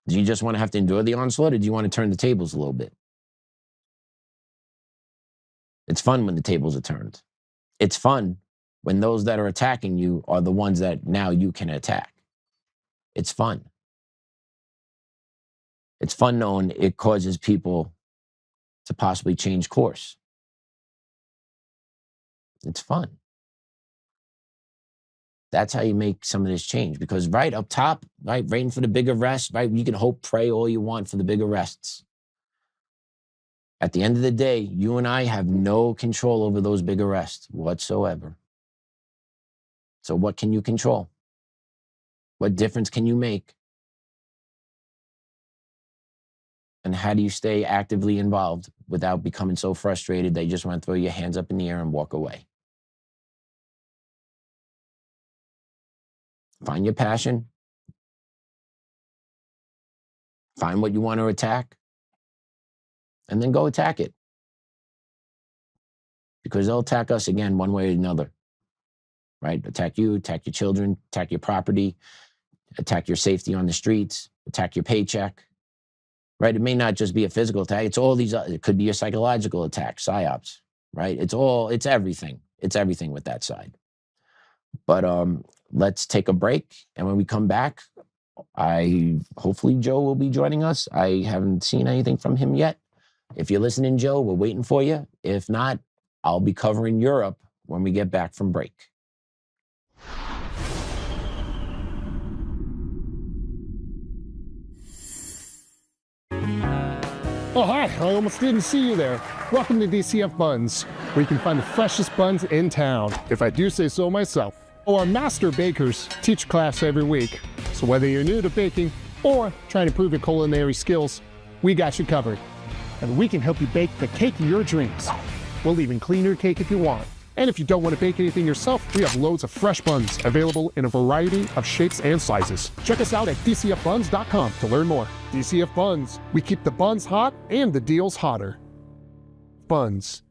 Do you just want to have to endure the onslaught, or do you want to turn the tables a little bit? It's fun when the tables are turned. It's fun when those that are attacking you are the ones that now you can attack. It's fun. It's fun knowing it causes people to possibly change course. It's fun. That's how you make some of this change. Because right up top, right, waiting for the big arrest, right, you can hope, pray all you want for the big arrests. At the end of the day, you and I have no control over those big arrests whatsoever. So what can you control? What difference can you make? And how do you stay actively involved without becoming so frustrated that you just want to throw your hands up in the air and walk away? Find your passion. Find what you want to attack. And then go attack it. Because they'll attack us again one way or another. Right? Attack you, attack your children, attack your property, attack your safety on the streets, attack your paycheck. Right? It may not just be a physical attack. It's all these, it could be a psychological attack, psyops. Right? It's everything. It's everything with that side. But let's take a break. And when we come back, hopefully Joe will be joining us. I haven't seen anything from him yet. If you're listening, Joe, we're waiting for you. If not, I'll be covering Europe when we get back from break. Oh, hi. I almost didn't see you there. Welcome to DCF Buns, where you can find the freshest buns in town, if I do say so myself. Our master bakers teach class every week. So whether you're new to baking or trying to improve your culinary skills, we got you covered. And we can help you bake the cake of your dreams. We'll even clean your cake if you want. And if you don't want to bake anything yourself, we have loads of fresh buns available in a variety of shapes and sizes. Check us out at dcfbuns.com to learn more. DCF Buns. We keep the buns hot and the deals hotter. Buns.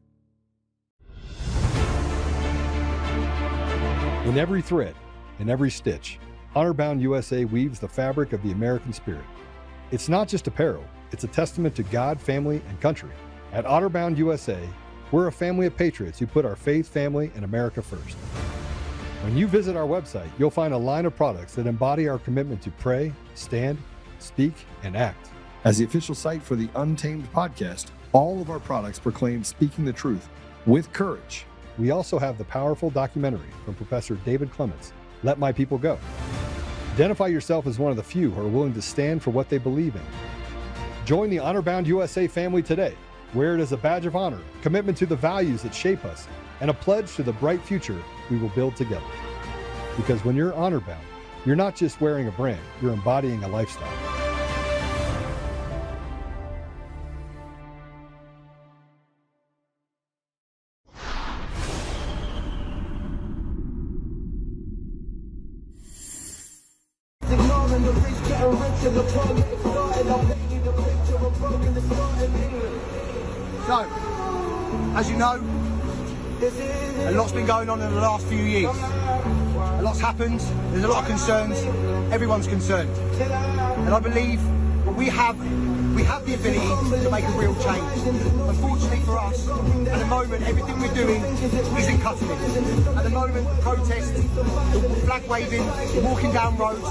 In every thread, in every stitch, Honor-Bound USA weaves the fabric of the American spirit. It's not just apparel, it's a testament to God, family, and country. At Honor-Bound USA, we're a family of patriots who put our faith, family, and America first. When you visit our website, you'll find a line of products that embody our commitment to pray, stand, speak, and act. As the official site for the Untamed podcast, all of our products proclaim speaking the truth with courage. We also have the powerful documentary from Professor David Clements, Let My People Go. Identify yourself as one of the few who are willing to stand for what they believe in. Join the Honor-Bound USA family today. Wear it as a badge of honor, commitment to the values that shape us, and a pledge to the bright future we will build together. Because when you're honor-bound, you're not just wearing a brand, you're embodying a lifestyle. So, as you know, a lot's been going on in the last few years. A lot's happened, there's a lot of concerns, everyone's concerned. And I believe we have We have the ability to make a real change. Unfortunately for us, at the moment, everything we're doing isn't cutting it. At the moment, the protest, the flag waving, walking down roads,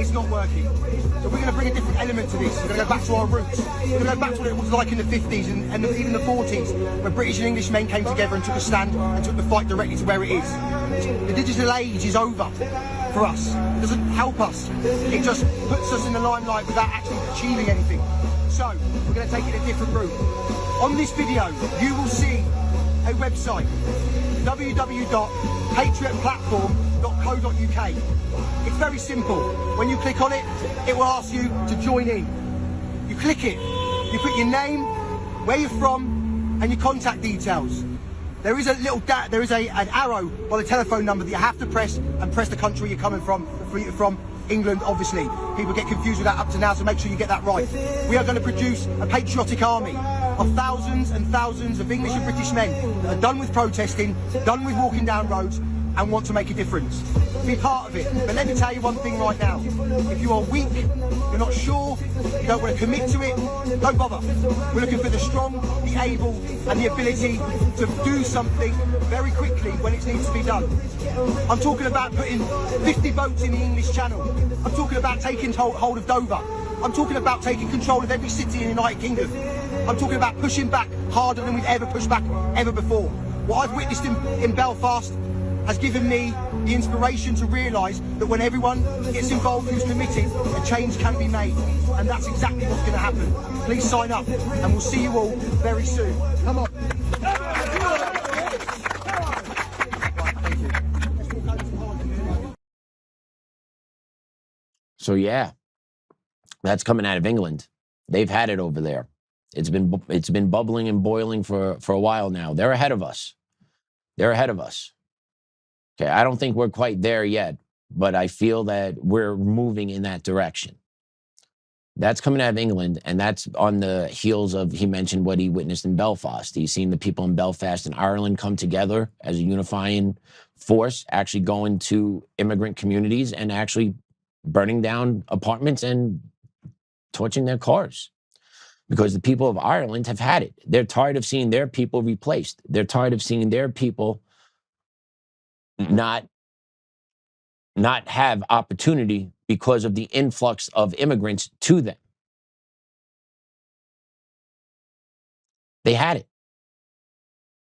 it's not working. So we're going to bring a different element to this. We're going to go back to our roots. We're going to go back to what it was like in the 50s and even the 40s, where British and English men came together and took a stand and took the fight directly to where it is. The digital age is over for us. It doesn't help us. It just puts us in the limelight without actually achieving anything. So we're going to take it a different route. On this video, you will see a website, www.patriotplatform.co.uk. It's very simple. When you click on it, it will ask you to join in. You click it, you put your name, where you're from, and your contact details. There is a little an arrow by the telephone number that you have to press, and press the country you're coming from. You're from England, obviously. People get confused with that up to now, so make sure you get that right. We are going to produce a patriotic army of thousands and thousands of English and British men that are done with protesting, done with walking down roads, and want to make a difference. Be part of it. But let me tell you one thing right now. If you are weak, you're not sure, you don't want to commit to it, don't bother. We're looking for the strong, the able, and the ability to do something very quickly when it needs to be done. I'm talking about putting 50 boats in the English Channel. I'm talking about taking hold of Dover. I'm talking about taking control of every city in the United Kingdom. I'm talking about pushing back harder than we've ever pushed back ever before. What I've witnessed in Belfast has given me the inspiration to realise that when everyone gets involved who's committed, a change can be made. And that's exactly what's going to happen. Please sign up, and we'll see you all very soon. Come on. So yeah, that's coming out of England. They've had it over there. It's been bubbling and boiling for a while now. They're ahead of us. They're ahead of us. Okay, I don't think we're quite there yet, but I feel that we're moving in that direction. That's coming out of England, and that's on the heels of, he mentioned what he witnessed in Belfast. He's seen the people in Belfast and Ireland come together as a unifying force, actually going to immigrant communities and actually burning down apartments and torching their cars. Because the people of Ireland have had it. They're tired of seeing their people replaced. They're tired of seeing their people not have opportunity because of the influx of immigrants to them. They had it.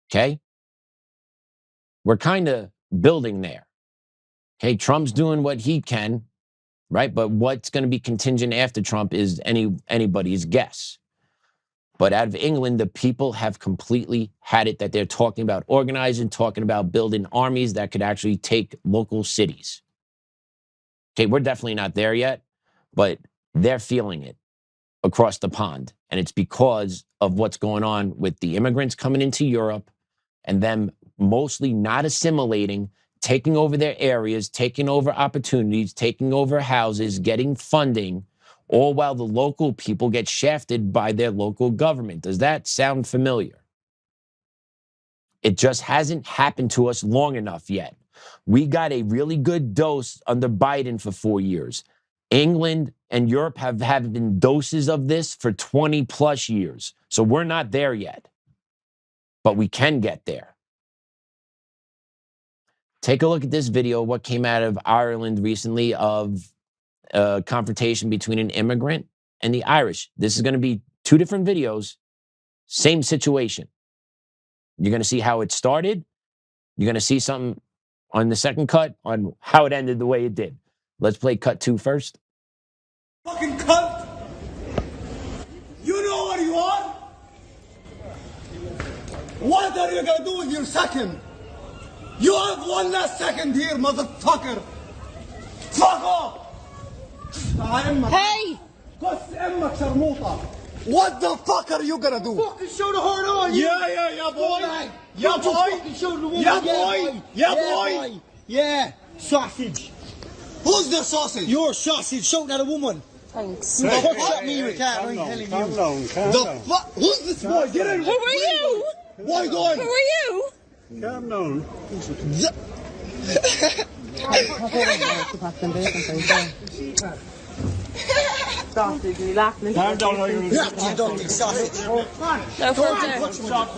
Okay? We're kind of building there. Okay, Trump's doing what he can, right? But what's going to be contingent after Trump is anybody's guess. But out of England, the people have completely had it, that they're talking about organizing, talking about building armies that could actually take local cities. Okay, we're definitely not there yet, but they're feeling it across the pond. And it's because of what's going on with the immigrants coming into Europe and them mostly not assimilating, taking over their areas, taking over opportunities, taking over houses, getting funding, all while the local people get shafted by their local government. Does that sound familiar? It just hasn't happened to us long enough yet. We got a really good dose under Biden for 4 years. England and Europe have been doses of this for 20 plus years. So we're not there yet, but we can get there. Take a look at this video, what came out of Ireland recently of a confrontation between an immigrant and the Irish. This is going to be 2 different videos, same situation. You're going to see how it started. You're going to see something on the second cut on how it ended the way it did. Let's play cut 2 first. Fucking cunt! You know what you are? What are you gonna do with your second? You have one last second here, motherfucker! Fuck off! Hey! What the fuck are you gonna do? Fucking show the hard on you! Yeah, boy! Yeah, boy! Yeah, boy! Yeah, sausage! Who's the sausage? Your sausage, shouting at a woman! Thanks. Fuck at me, you can't. I'm telling you. Calm down. The fuck? Who's this boy? Get in! Who are you? Why going? Who are you? Calm down. sausage and he laughed in Ja, die sausage. No,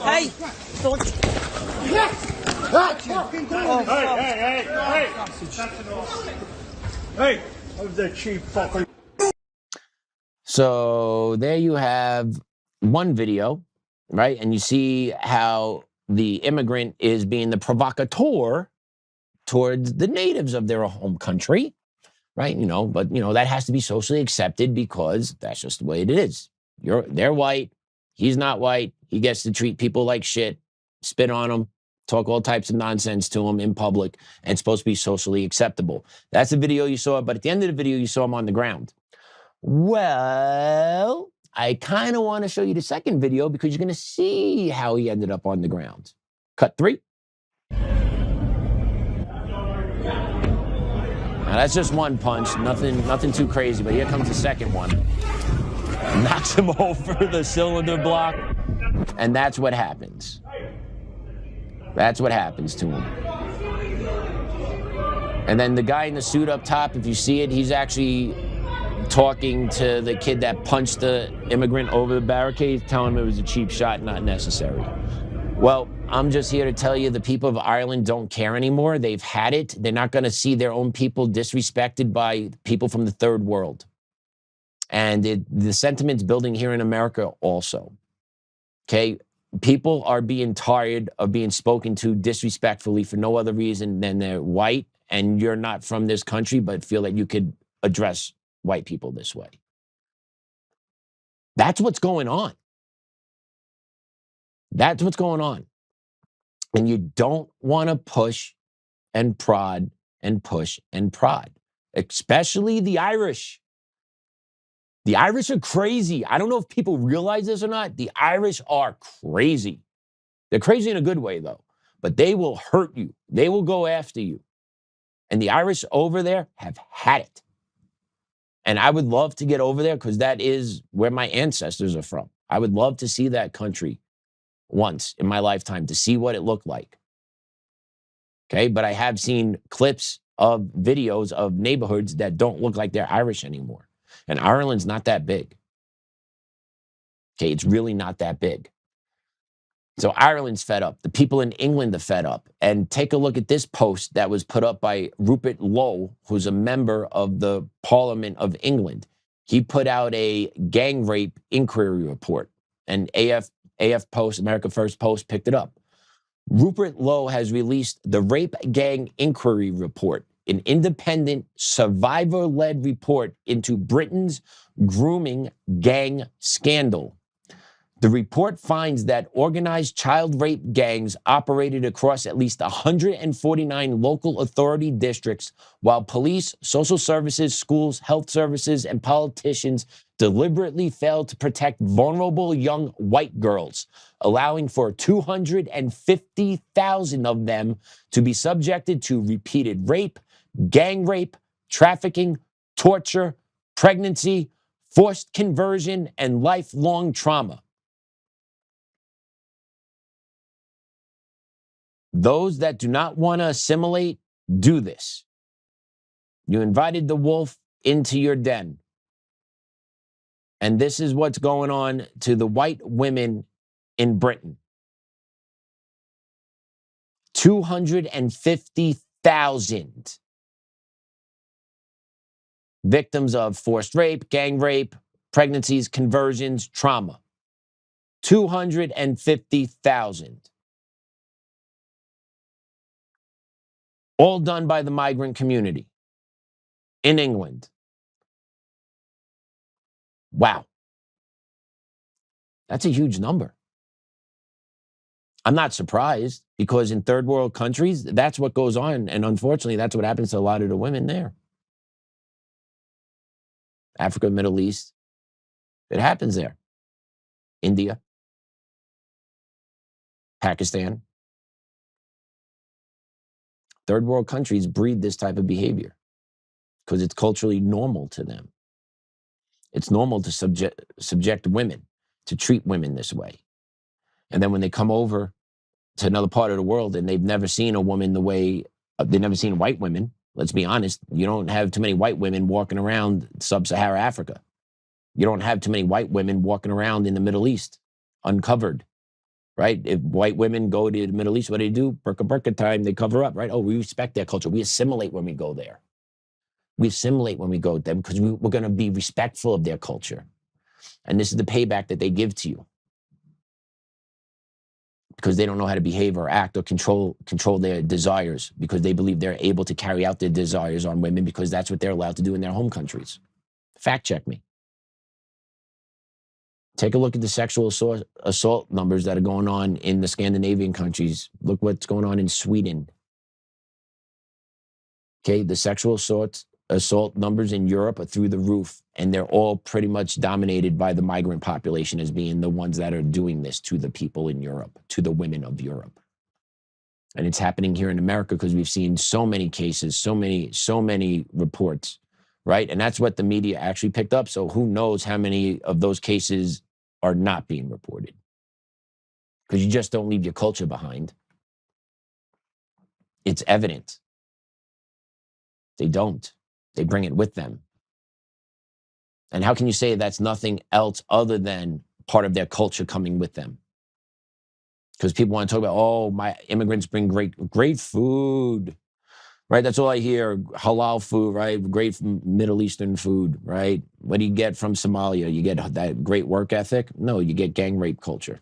hey! Hey, that was that cheap fucker. So there you have one video, right? And you see how the immigrant is being the provocateur towards the natives of their home country, right? But that has to be socially accepted because that's just the way it is. They're white, he's not white, he gets to treat people like shit, spit on them, talk all types of nonsense to them in public, and it's supposed to be socially acceptable. That's the video you saw, but at the end of the video, you saw him on the ground. Well, I kind of want to show you the second video because you're going to see how he ended up on the ground. Cut 3. Now that's just one punch, nothing too crazy, but here comes the second one. Knocks him over the cylinder block, and that's what happens. That's what happens to him. And then the guy in the suit up top, if you see it, he's actually talking to the kid that punched the immigrant over the barricade, telling him it was a cheap shot, not necessary. Well, I'm just here to tell you the people of Ireland don't care anymore. They've had it. They're not going to see their own people disrespected by people from the third world. And the sentiment's building here in America also. Okay? People are being tired of being spoken to disrespectfully for no other reason than they're white and you're not from this country, but feel that you could address white people this way. That's what's going on. That's what's going on. And you don't want to push and prod and push and prod, especially the Irish. The Irish are crazy. I don't know if people realize this or not. The Irish are crazy. They're crazy in a good way, though. But they will hurt you. They will go after you. And the Irish over there have had it. And I would love to get over there because that is where my ancestors are from. I would love to see that country once in my lifetime to see what it looked like. Okay, but I have seen clips of videos of neighborhoods that don't look like they're Irish anymore. And Ireland's not that big. Okay, it's really not that big. So Ireland's fed up. The people in England are fed up. And take a look at this post that was put up by Rupert Lowe, who's a member of the Parliament of England. He put out a gang rape inquiry report. And AF Post, America First Post, picked it up. Rupert Lowe has released the Rape Gang Inquiry Report, an independent survivor-led report into Britain's grooming gang scandal. The report finds that organized child rape gangs operated across at least 149 local authority districts, while police, social services, schools, health services, and politicians deliberately failed to protect vulnerable young white girls, allowing for 250,000 of them to be subjected to repeated rape, gang rape, trafficking, torture, pregnancy, forced conversion, and lifelong trauma. Those that do not want to assimilate, do this. You invited the wolf into your den. And this is what's going on to the white women in Britain. 250,000 victims of forced rape, gang rape, pregnancies, conversions, trauma. 250,000. All done by the migrant community in England. Wow. That's a huge number. I'm not surprised because in third world countries, that's what goes on. And unfortunately, that's what happens to a lot of the women there. Africa, Middle East. It happens there. India. Pakistan. Third world countries breed this type of behavior because it's culturally normal to them. It's normal to subject women, to treat women this way. And then when they come over to another part of the world and they've never seen a woman the way, they've never seen white women, let's be honest, you don't have too many white women walking around sub-Saharan Africa. You don't have too many white women walking around in the Middle East uncovered, right? If white women go to the Middle East, what do? Burqa time, they cover up, right? Oh, we respect their culture. We assimilate when we go there. We assimilate when we go there because we're going to be respectful of their culture. And this is the payback that they give to you because they don't know how to behave or act or control their desires because they believe they're able to carry out their desires on women because that's what they're allowed to do in their home countries. Fact check me. Take a look at the sexual assault numbers that are going on in the Scandinavian countries. Look what's going on in Sweden. Okay, the sexual assault numbers in Europe are through the roof, and they're all pretty much dominated by the migrant population as being the ones that are doing this to the people in Europe, to the women of Europe. And it's happening here in America because we've seen so many cases, so many reports, right? And that's what the media actually picked up. So who knows how many of those cases are not being reported? Because you just don't leave your culture behind. It's evident. They don't. They bring it with them. And how can you say that's nothing else other than part of their culture coming with them? Because people want to talk about, oh, my immigrants bring great food, right? That's all I hear. Halal food, right? Great Middle Eastern food, right? What do you get from Somalia? You get that great work ethic? No, you get gang rape culture.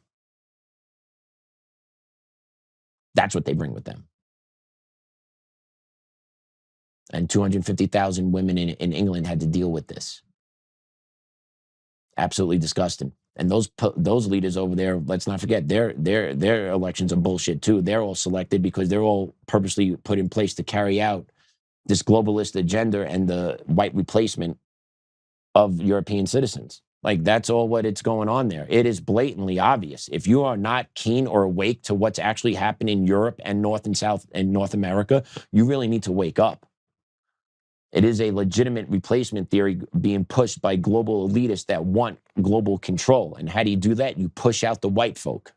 That's what they bring with them. And 250,000 women in England had to deal with this. Absolutely disgusting. And those leaders over there, let's not forget, their elections are bullshit too. They're all selected because they're all purposely put in place to carry out this globalist agenda and the white replacement of European citizens. Like, that's all what it's going on there. It is blatantly obvious. If you are not keen or awake to what's actually happening in Europe and North and South and North America, you really need to wake up. It is a legitimate replacement theory being pushed by global elitists that want global control. And how do you do that? You push out the white folk.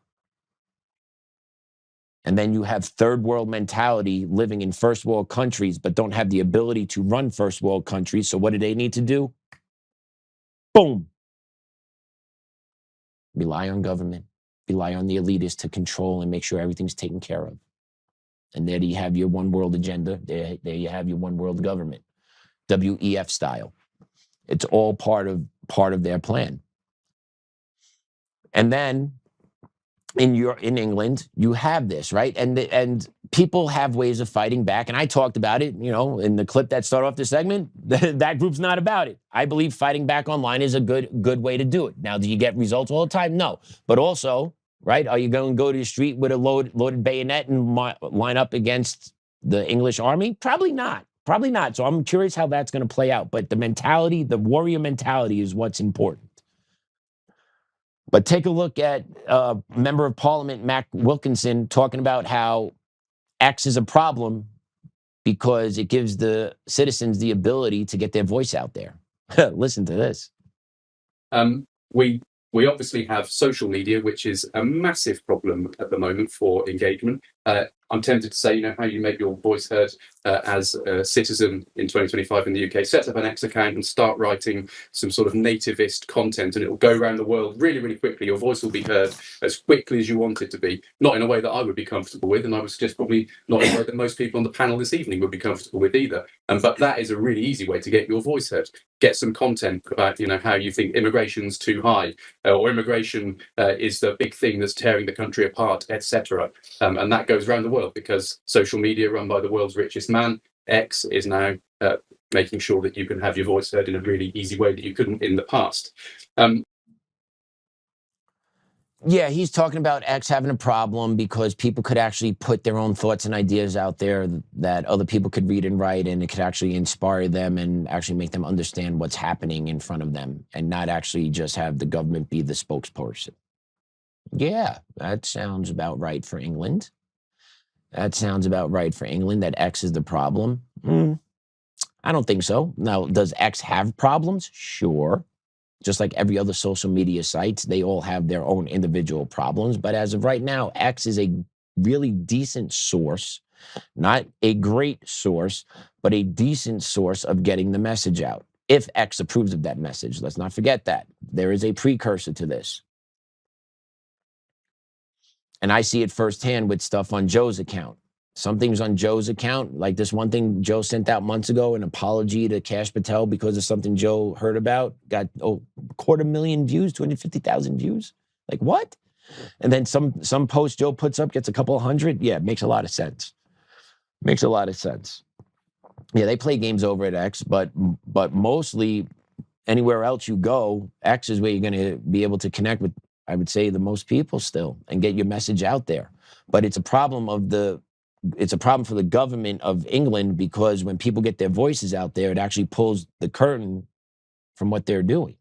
And then you have third world mentality living in first world countries, but don't have the ability to run first world countries. So what do they need to do? Boom. Rely on government, rely on the elitists to control and make sure everything's taken care of. And there you have your one world agenda. There you have your one world government. WEF style. It's all part of their plan. And then in England, you have this, right? And people have ways of fighting back. And I talked about it, in the clip that started off the segment. That group's not about it. I believe fighting back online is a good way to do it. Now, do you get results all the time? No. But also, right, are you going to go to the street with a loaded bayonet and line up against the English army? Probably not. Probably not. So I'm curious how that's going to play out. But the mentality, the warrior mentality is what's important. But take a look at Member of Parliament Mac Wilkinson talking about how X is a problem because it gives the citizens the ability to get their voice out there. Listen to this. We obviously have social media, which is a massive problem at the moment for engagement. I'm tempted to say, how you make your voice heard as a citizen in 2025 in the UK. Set up an X account and start writing some sort of nativist content, and it will go around the world really, really quickly. Your voice will be heard as quickly as you want it to be. Not in a way that I would be comfortable with, and I would suggest probably not in a way that most people on the panel this evening would be comfortable with either. But that is a really easy way to get your voice heard. Get some content about, how you think immigration's too high, or immigration is the big thing that's tearing the country apart, etc. And that goes around the world because social media run by the world's richest man, X, is now making sure that you can have your voice heard in a really easy way that you couldn't in the past. Yeah, he's talking about X having a problem because people could actually put their own thoughts and ideas out there that other people could read and write, and it could actually inspire them and actually make them understand what's happening in front of them and not actually just have the government be the spokesperson. Yeah, that sounds about right for England. That sounds about right for England, that X is the problem. I don't think so. Now, does X have problems? Sure. Just like every other social media sites, they all have their own individual problems. But as of right now, X is a really decent source, not a great source, but a decent source of getting the message out. if X approves of that message. Let's not forget that. There is a precursor to this. And I see it firsthand with stuff on Joe's account. Some things on Joe's account, like this one thing Joe sent out months ago, an apology to Kash Patel because of something Joe heard about, got 250,000 views, 250,000 views. Like what? And then some post Joe puts up gets a couple hundred. Yeah, it makes a lot of sense. Makes a lot of sense. Yeah, they play games over at X, but mostly anywhere else you go, X is where you're going to be able to connect with, I would say, the most people still and get your message out there. But it's a problem for the government of England because when people get their voices out there, it actually pulls the curtain from what they're doing.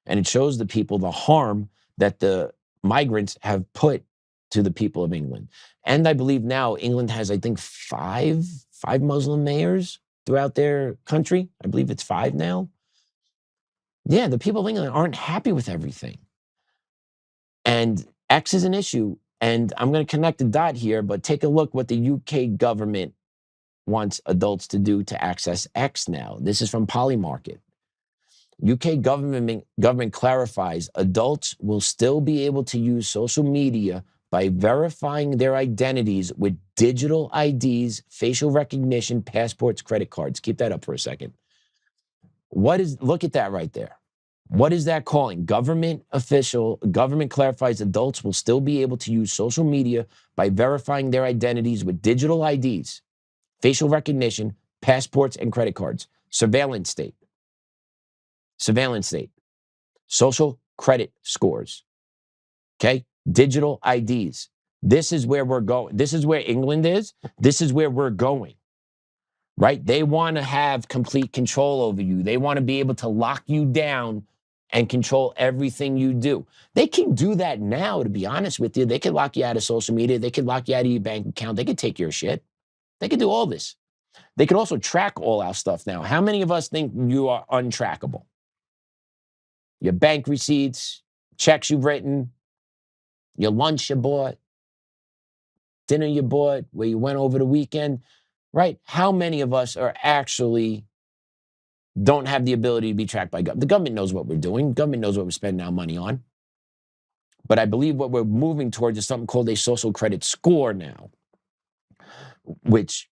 And it shows the people the harm that the migrants have put to the people of England. And I believe now England has, I think, five Muslim mayors throughout their country. I believe it's 5 now. Yeah, the people of England aren't happy with everything. And X is an issue. And I'm going to connect the dot here, but take a look what the UK government wants adults to do to access X now. This is from Polymarket. UK government clarifies adults will still be able to use social media by verifying their identities with digital IDs, facial recognition, passports, credit cards. Keep that up for a second. Look at that right there. What is that calling? Government clarifies adults will still be able to use social media by verifying their identities with digital IDs, facial recognition, passports, and credit cards. Surveillance state. Social credit scores. Okay? Digital IDs. This is where we're going. This is where England is. This is where we're going. Right? They want to have complete control over you. They want to be able to lock you down and control everything you do. They can do that now, to be honest with you. They can lock you out of social media. They can lock you out of your bank account. They can take your shit. They can do all this. They can also track all our stuff now. How many of us think you are untrackable? Your bank receipts, checks you've written, your lunch you bought, dinner you bought, where you went over the weekend, right? How many of us are actually don't have the ability to be tracked by government? The government knows what we're doing. The government knows what we're spending our money on. But I believe what we're moving towards is something called a social credit score now, which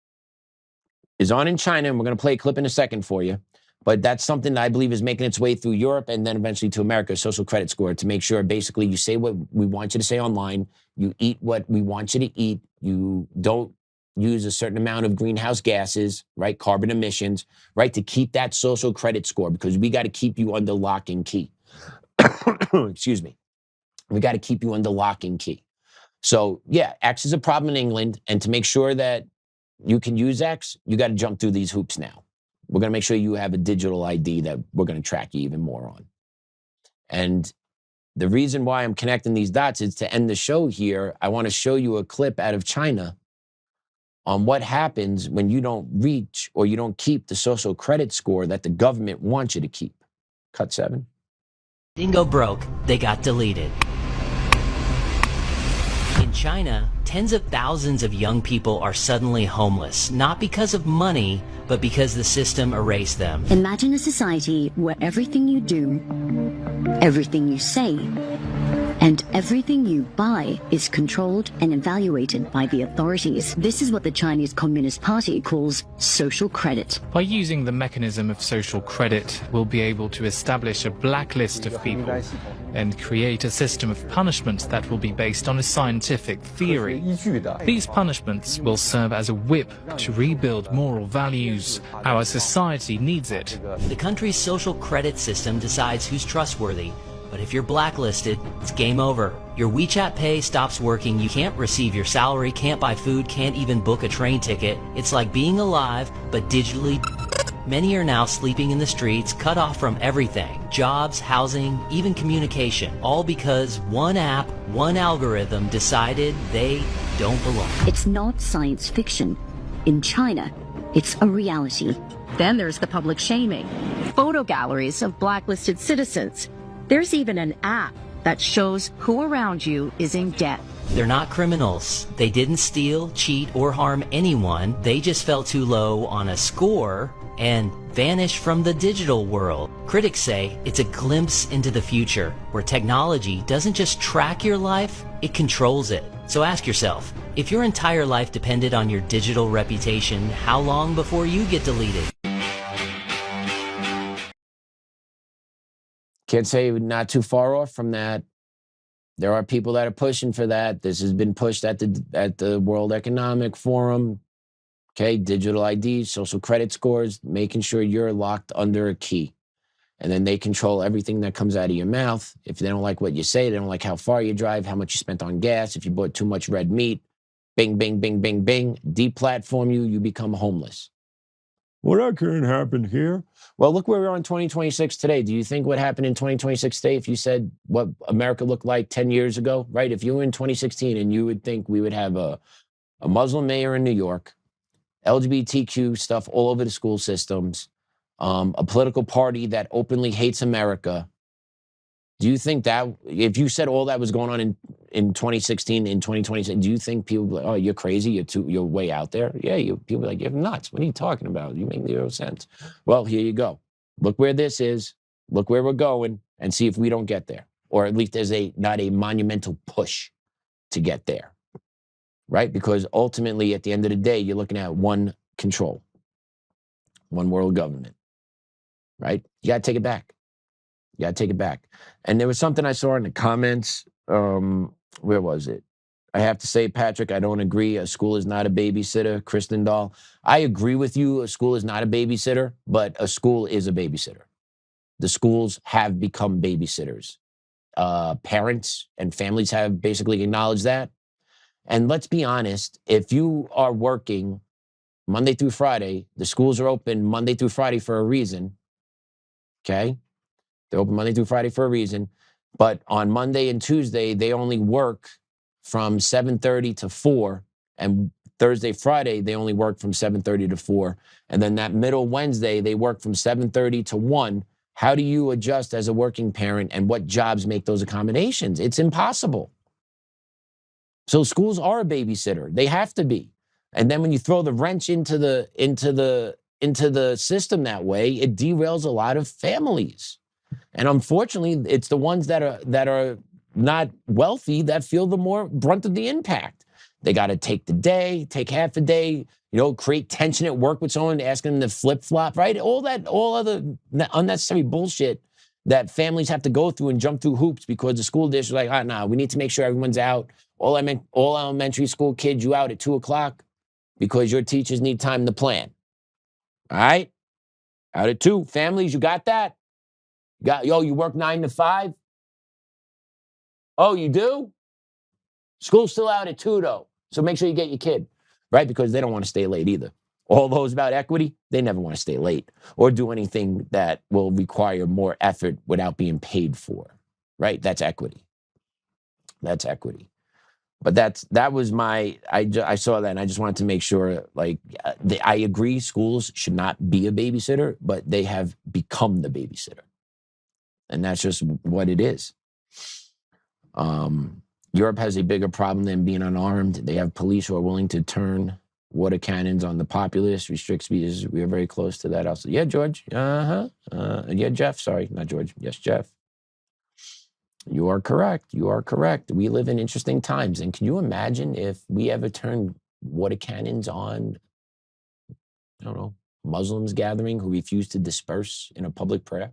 is on in China, and we're going to play a clip in a second for you. But that's something that I believe is making its way through Europe and then eventually to America, a social credit score, to make sure basically you say what we want you to say online, you eat what we want you to eat, you don't use a certain amount of greenhouse gases, right, carbon emissions, right, to keep that social credit score, because we got to keep you under lock and key. Excuse me. We got to keep you under lock and key. So yeah, X is a problem in England, and to make sure that you can use X, you got to jump through these hoops now. We're going to make sure you have a digital ID that we're going to track you even more on. And the reason why I'm connecting these dots is to end the show here. I want to show you a clip out of China on what happens when you don't reach or you don't keep the social credit score that the government wants you to keep. Cut 7. Didn't go broke, they got deleted. In China, tens of thousands of young people are suddenly homeless, not because of money, but because the system erased them. Imagine a society where everything you do, everything you say, and everything you buy is controlled and evaluated by the authorities. This is what the Chinese Communist Party calls social credit. By using the mechanism of social credit, we'll be able to establish a blacklist of people and create a system of punishments that will be based on a scientific theory. These punishments will serve as a whip to rebuild moral values. Our society needs it. The country's social credit system decides who's trustworthy. But if you're blacklisted, it's game over. Your WeChat Pay stops working, you can't receive your salary, can't buy food, can't even book a train ticket. It's like being alive, but digitally. Many are now sleeping in the streets, cut off from everything. Jobs, housing, even communication. All because one app, one algorithm decided they don't belong. It's not science fiction. In China, it's a reality. Then there's the public shaming. Photo galleries of blacklisted citizens. There's even an app that shows who around you is in debt. They're not criminals. They didn't steal, cheat, or harm anyone. They just fell too low on a score and vanished from the digital world. Critics say it's a glimpse into the future, where technology doesn't just track your life, it controls it. So ask yourself, if your entire life depended on your digital reputation, how long before you get deleted? Can't say we're not too far off from that. There are people that are pushing for that. This has been pushed at the World Economic Forum. Okay, digital ID, social credit scores, making sure you're locked under a key. And then they control everything that comes out of your mouth. If they don't like what you say, they don't like how far you drive, how much you spent on gas, if you bought too much red meat, bing, bing, bing, bing, bing, deplatform you, you become homeless. Well, that can't happen here. Well, look where we are in 2026 today. Do you think what happened in 2026 today, if you said what America looked like 10 years ago, right? If you were in 2016 and you would think we would have a Muslim mayor in New York, LGBTQ stuff all over the school systems, a political party that openly hates America, do you think that, if you said all that was going on in 2016, in 2026, do you think people would be like, oh, you're crazy, you're way out there? Yeah, people be like, you're nuts. What are you talking about? You make zero sense. Well, here you go. Look where this is. Look where we're going, and see if we don't get there. Or at least there's not a monumental push to get there, right? Because ultimately, at the end of the day, you're looking at one control, one world government, right? You got to take it back. You got to take it back. And there was something I saw in the comments. Where was it? I have to say, Patrick, I don't agree. A school is not a babysitter. Kristen Dahl, I agree with you. A school is not a babysitter, but a school is a babysitter. The schools have become babysitters. Parents and families have basically acknowledged that. And let's be honest, if you are working Monday through Friday, the schools are open Monday through Friday for a reason, okay? They're open Monday through Friday for a reason. But on Monday and Tuesday, they only work from 7:30 to 4. And Thursday, Friday, they only work from 7:30 to 4. And then that middle Wednesday, they work from 7:30 to 1. How do you adjust as a working parent, and what jobs make those accommodations? It's impossible. So schools are a babysitter. They have to be. And then when you throw the wrench into the system that way, it derails a lot of families. And unfortunately, it's the ones that are not wealthy that feel the more brunt of the impact. They got to take the day, take half a day, create tension at work with someone, asking them to flip-flop, right? All other unnecessary bullshit that families have to go through and jump through hoops because the school district is like, nah, we need to make sure everyone's out. All elementary school kids, you out at 2:00 because your teachers need time to plan. All right? Out at 2. Families, you got that? You work 9 to 5? Oh, you do? School's still out at 2, though. So make sure you get your kid, right? Because they don't want to stay late either. All those about equity, they never want to stay late or do anything that will require more effort without being paid for, right? That's equity. That's equity. But that was I saw that and I just wanted to make sure, I agree schools should not be a babysitter, but they have become the babysitter. And that's just what it is. Europe has a bigger problem than being unarmed. They have police who are willing to turn water cannons on the populace, restrict speeches. We are very close to that also. Yeah, George. Yeah, Jeff. Sorry, not George. Yes, Jeff. You are correct. You are correct. We live in interesting times. And can you imagine if we ever turned water cannons on, I don't know, Muslims gathering who refuse to disperse in a public prayer?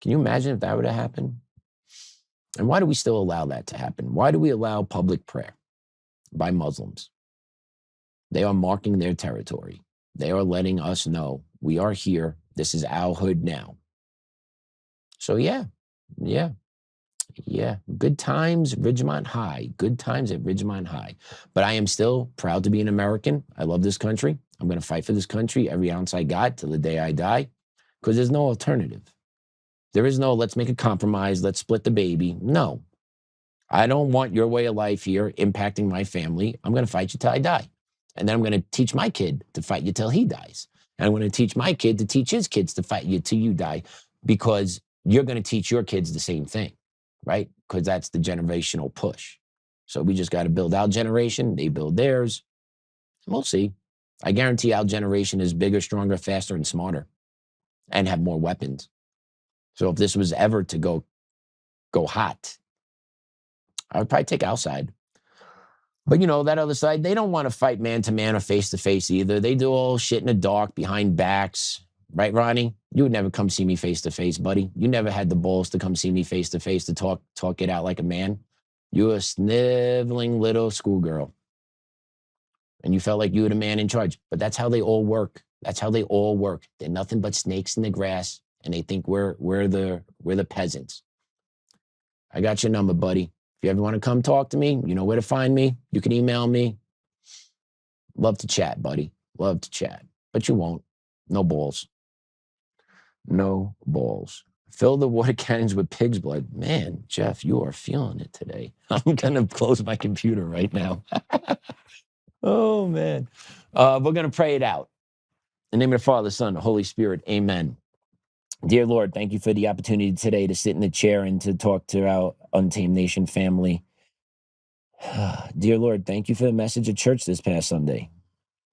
Can you imagine if that were to happen? And why do we still allow that to happen? Why do we allow public prayer by Muslims? They are marking their territory. They are letting us know we are here. This is our hood now. So yeah. Good times, Ridgemont High. Good times at Ridgemont High. But I am still proud to be an American. I love this country. I'm going to fight for this country every ounce I got till the day I die, because there's no alternative. There is no, let's make a compromise, let's split the baby. No. I don't want your way of life here impacting my family. I'm going to fight you till I die. And then I'm going to teach my kid to fight you till he dies. And I'm going to teach my kid to teach his kids to fight you till you die, because you're going to teach your kids the same thing. right? Because that's the generational push. So we just got to build our generation. They build theirs. We'll see. I guarantee our generation is bigger, stronger, faster, and smarter, and have more weapons. So if this was ever to go hot, I would probably take our side. But, you know, that other side, they don't want to fight man-to-man or face-to-face either. They do all shit in the dark, behind backs. Right, Ronnie? You would never come see me face-to-face, buddy. You never had the balls to come see me face-to-face to talk it out like a man. You were a sniveling little schoolgirl. And you felt like you were the man in charge. But that's how they all work. That's how they all work. They're nothing but snakes in the grass, and they think we're the peasants. I got your number, buddy. If you ever want to come talk to me, you know where to find me. You can email me. Love to chat, buddy. Love to chat. But you won't. No balls. No balls. Fill the water cannons with pig's blood. Man, Jeff, you are feeling it today. I'm going to close my computer right now. Oh, man. We're going to pray it out. In the name of the Father, the Son, the Holy Spirit. Amen. Dear Lord, thank you for the opportunity today to sit in the chair and to talk to our Untamed Nation family. Dear Lord, thank you for the message at church this past Sunday.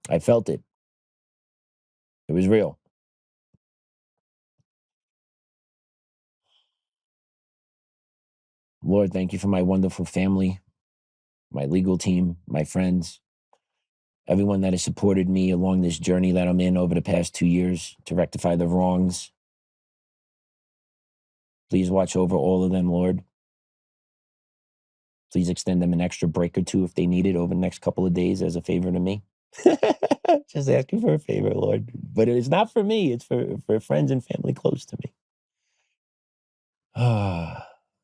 I felt it. It was real. Lord, thank you for my wonderful family, my legal team, my friends, everyone that has supported me along this journey that I'm in over the past 2 years to rectify the wrongs. Please watch over all of them, Lord. Please extend them an extra break or two if they need it over the next couple of days as a favor to me. Just asking for a favor, Lord. But it's not for me. It's for friends and family close to me.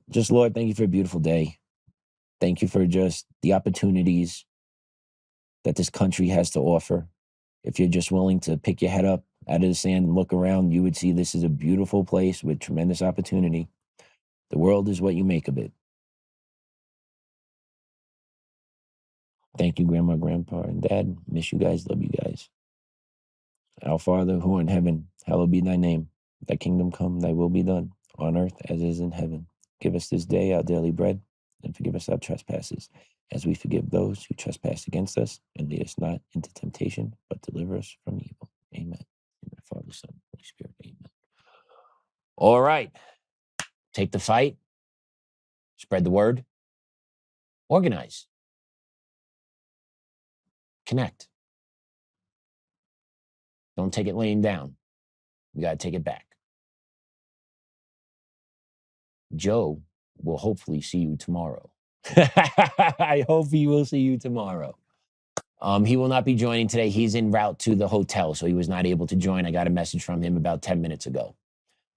Just, Lord, thank you for a beautiful day. Thank you for just the opportunities that this country has to offer. If you're just willing to pick your head up out of the sand and look around, you would see this is a beautiful place with tremendous opportunity. The world is what you make of it. Thank you, Grandma, Grandpa, and Dad. Miss you guys. Love you guys. Our Father, who art in heaven, hallowed be thy name. Thy kingdom come, thy will be done, on earth as it is in heaven. Give us this day our daily bread, and forgive us our trespasses, as we forgive those who trespass against us. And lead us not into temptation, but deliver us from evil. Amen. Amen. Father, Son, Holy Spirit. Amen. All right. Take the fight. Spread the word. Organize. Connect. Don't take it laying down. We got to take it back. Joe will hopefully see you tomorrow. I hope he will see you tomorrow. He will not be joining today. He's en route to the hotel, so he was not able to join. I got a message from him about 10 minutes ago.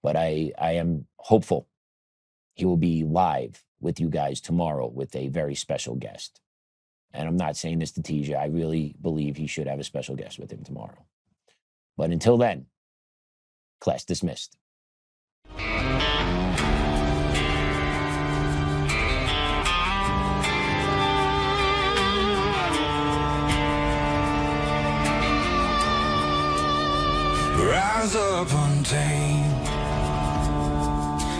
But I am hopeful he will be live with you guys tomorrow with a very special guest. And I'm not saying this to tease you. I really believe he should have a special guest with him tomorrow. But until then, class dismissed. Rise up untamed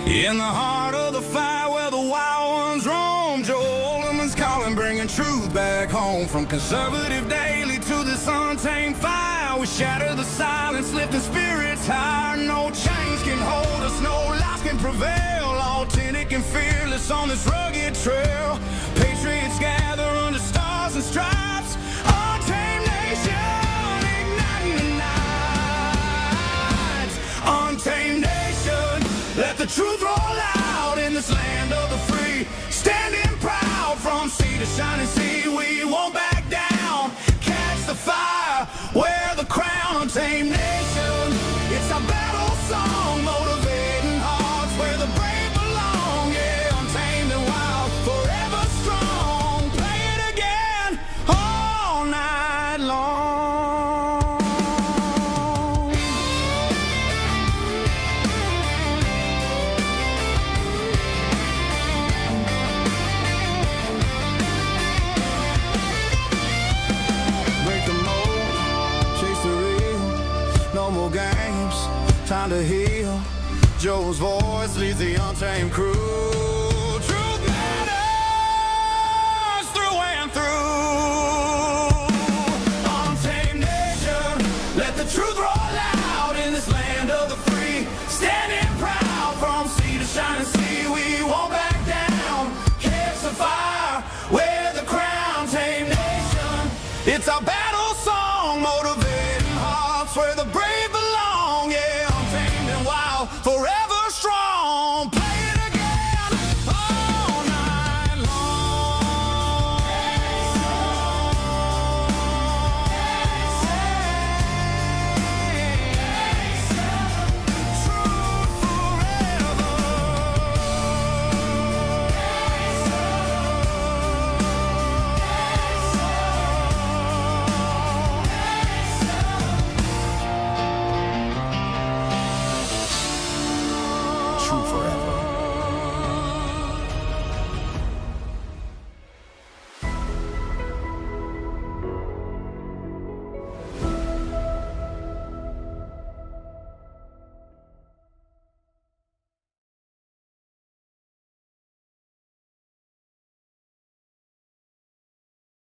in the heart of the fight where the wild ones roam. Joe Oltmann's calling, bringing truth back home. From conservative daily to this untamed fire, we shatter the silence, lifting spirits high. No chains can hold us, no lies can prevail. Authentic and fearless on this rugged trail. Patriots gather under stars and stripes. Untamed nation, igniting the night. Untamed nation, let the truth roll out in this land of the free. Standing proud from sea to shining sea, we won't back down. Catch the fire, wear the crown. Untamed nation, it's our battle song, motivating hearts where the brave belong. Yeah, untamed and wild, forever strong. Play it again all night long. Time to heal. Joe's voice leads the untamed crew. It's our battle song, motivating hearts where the brave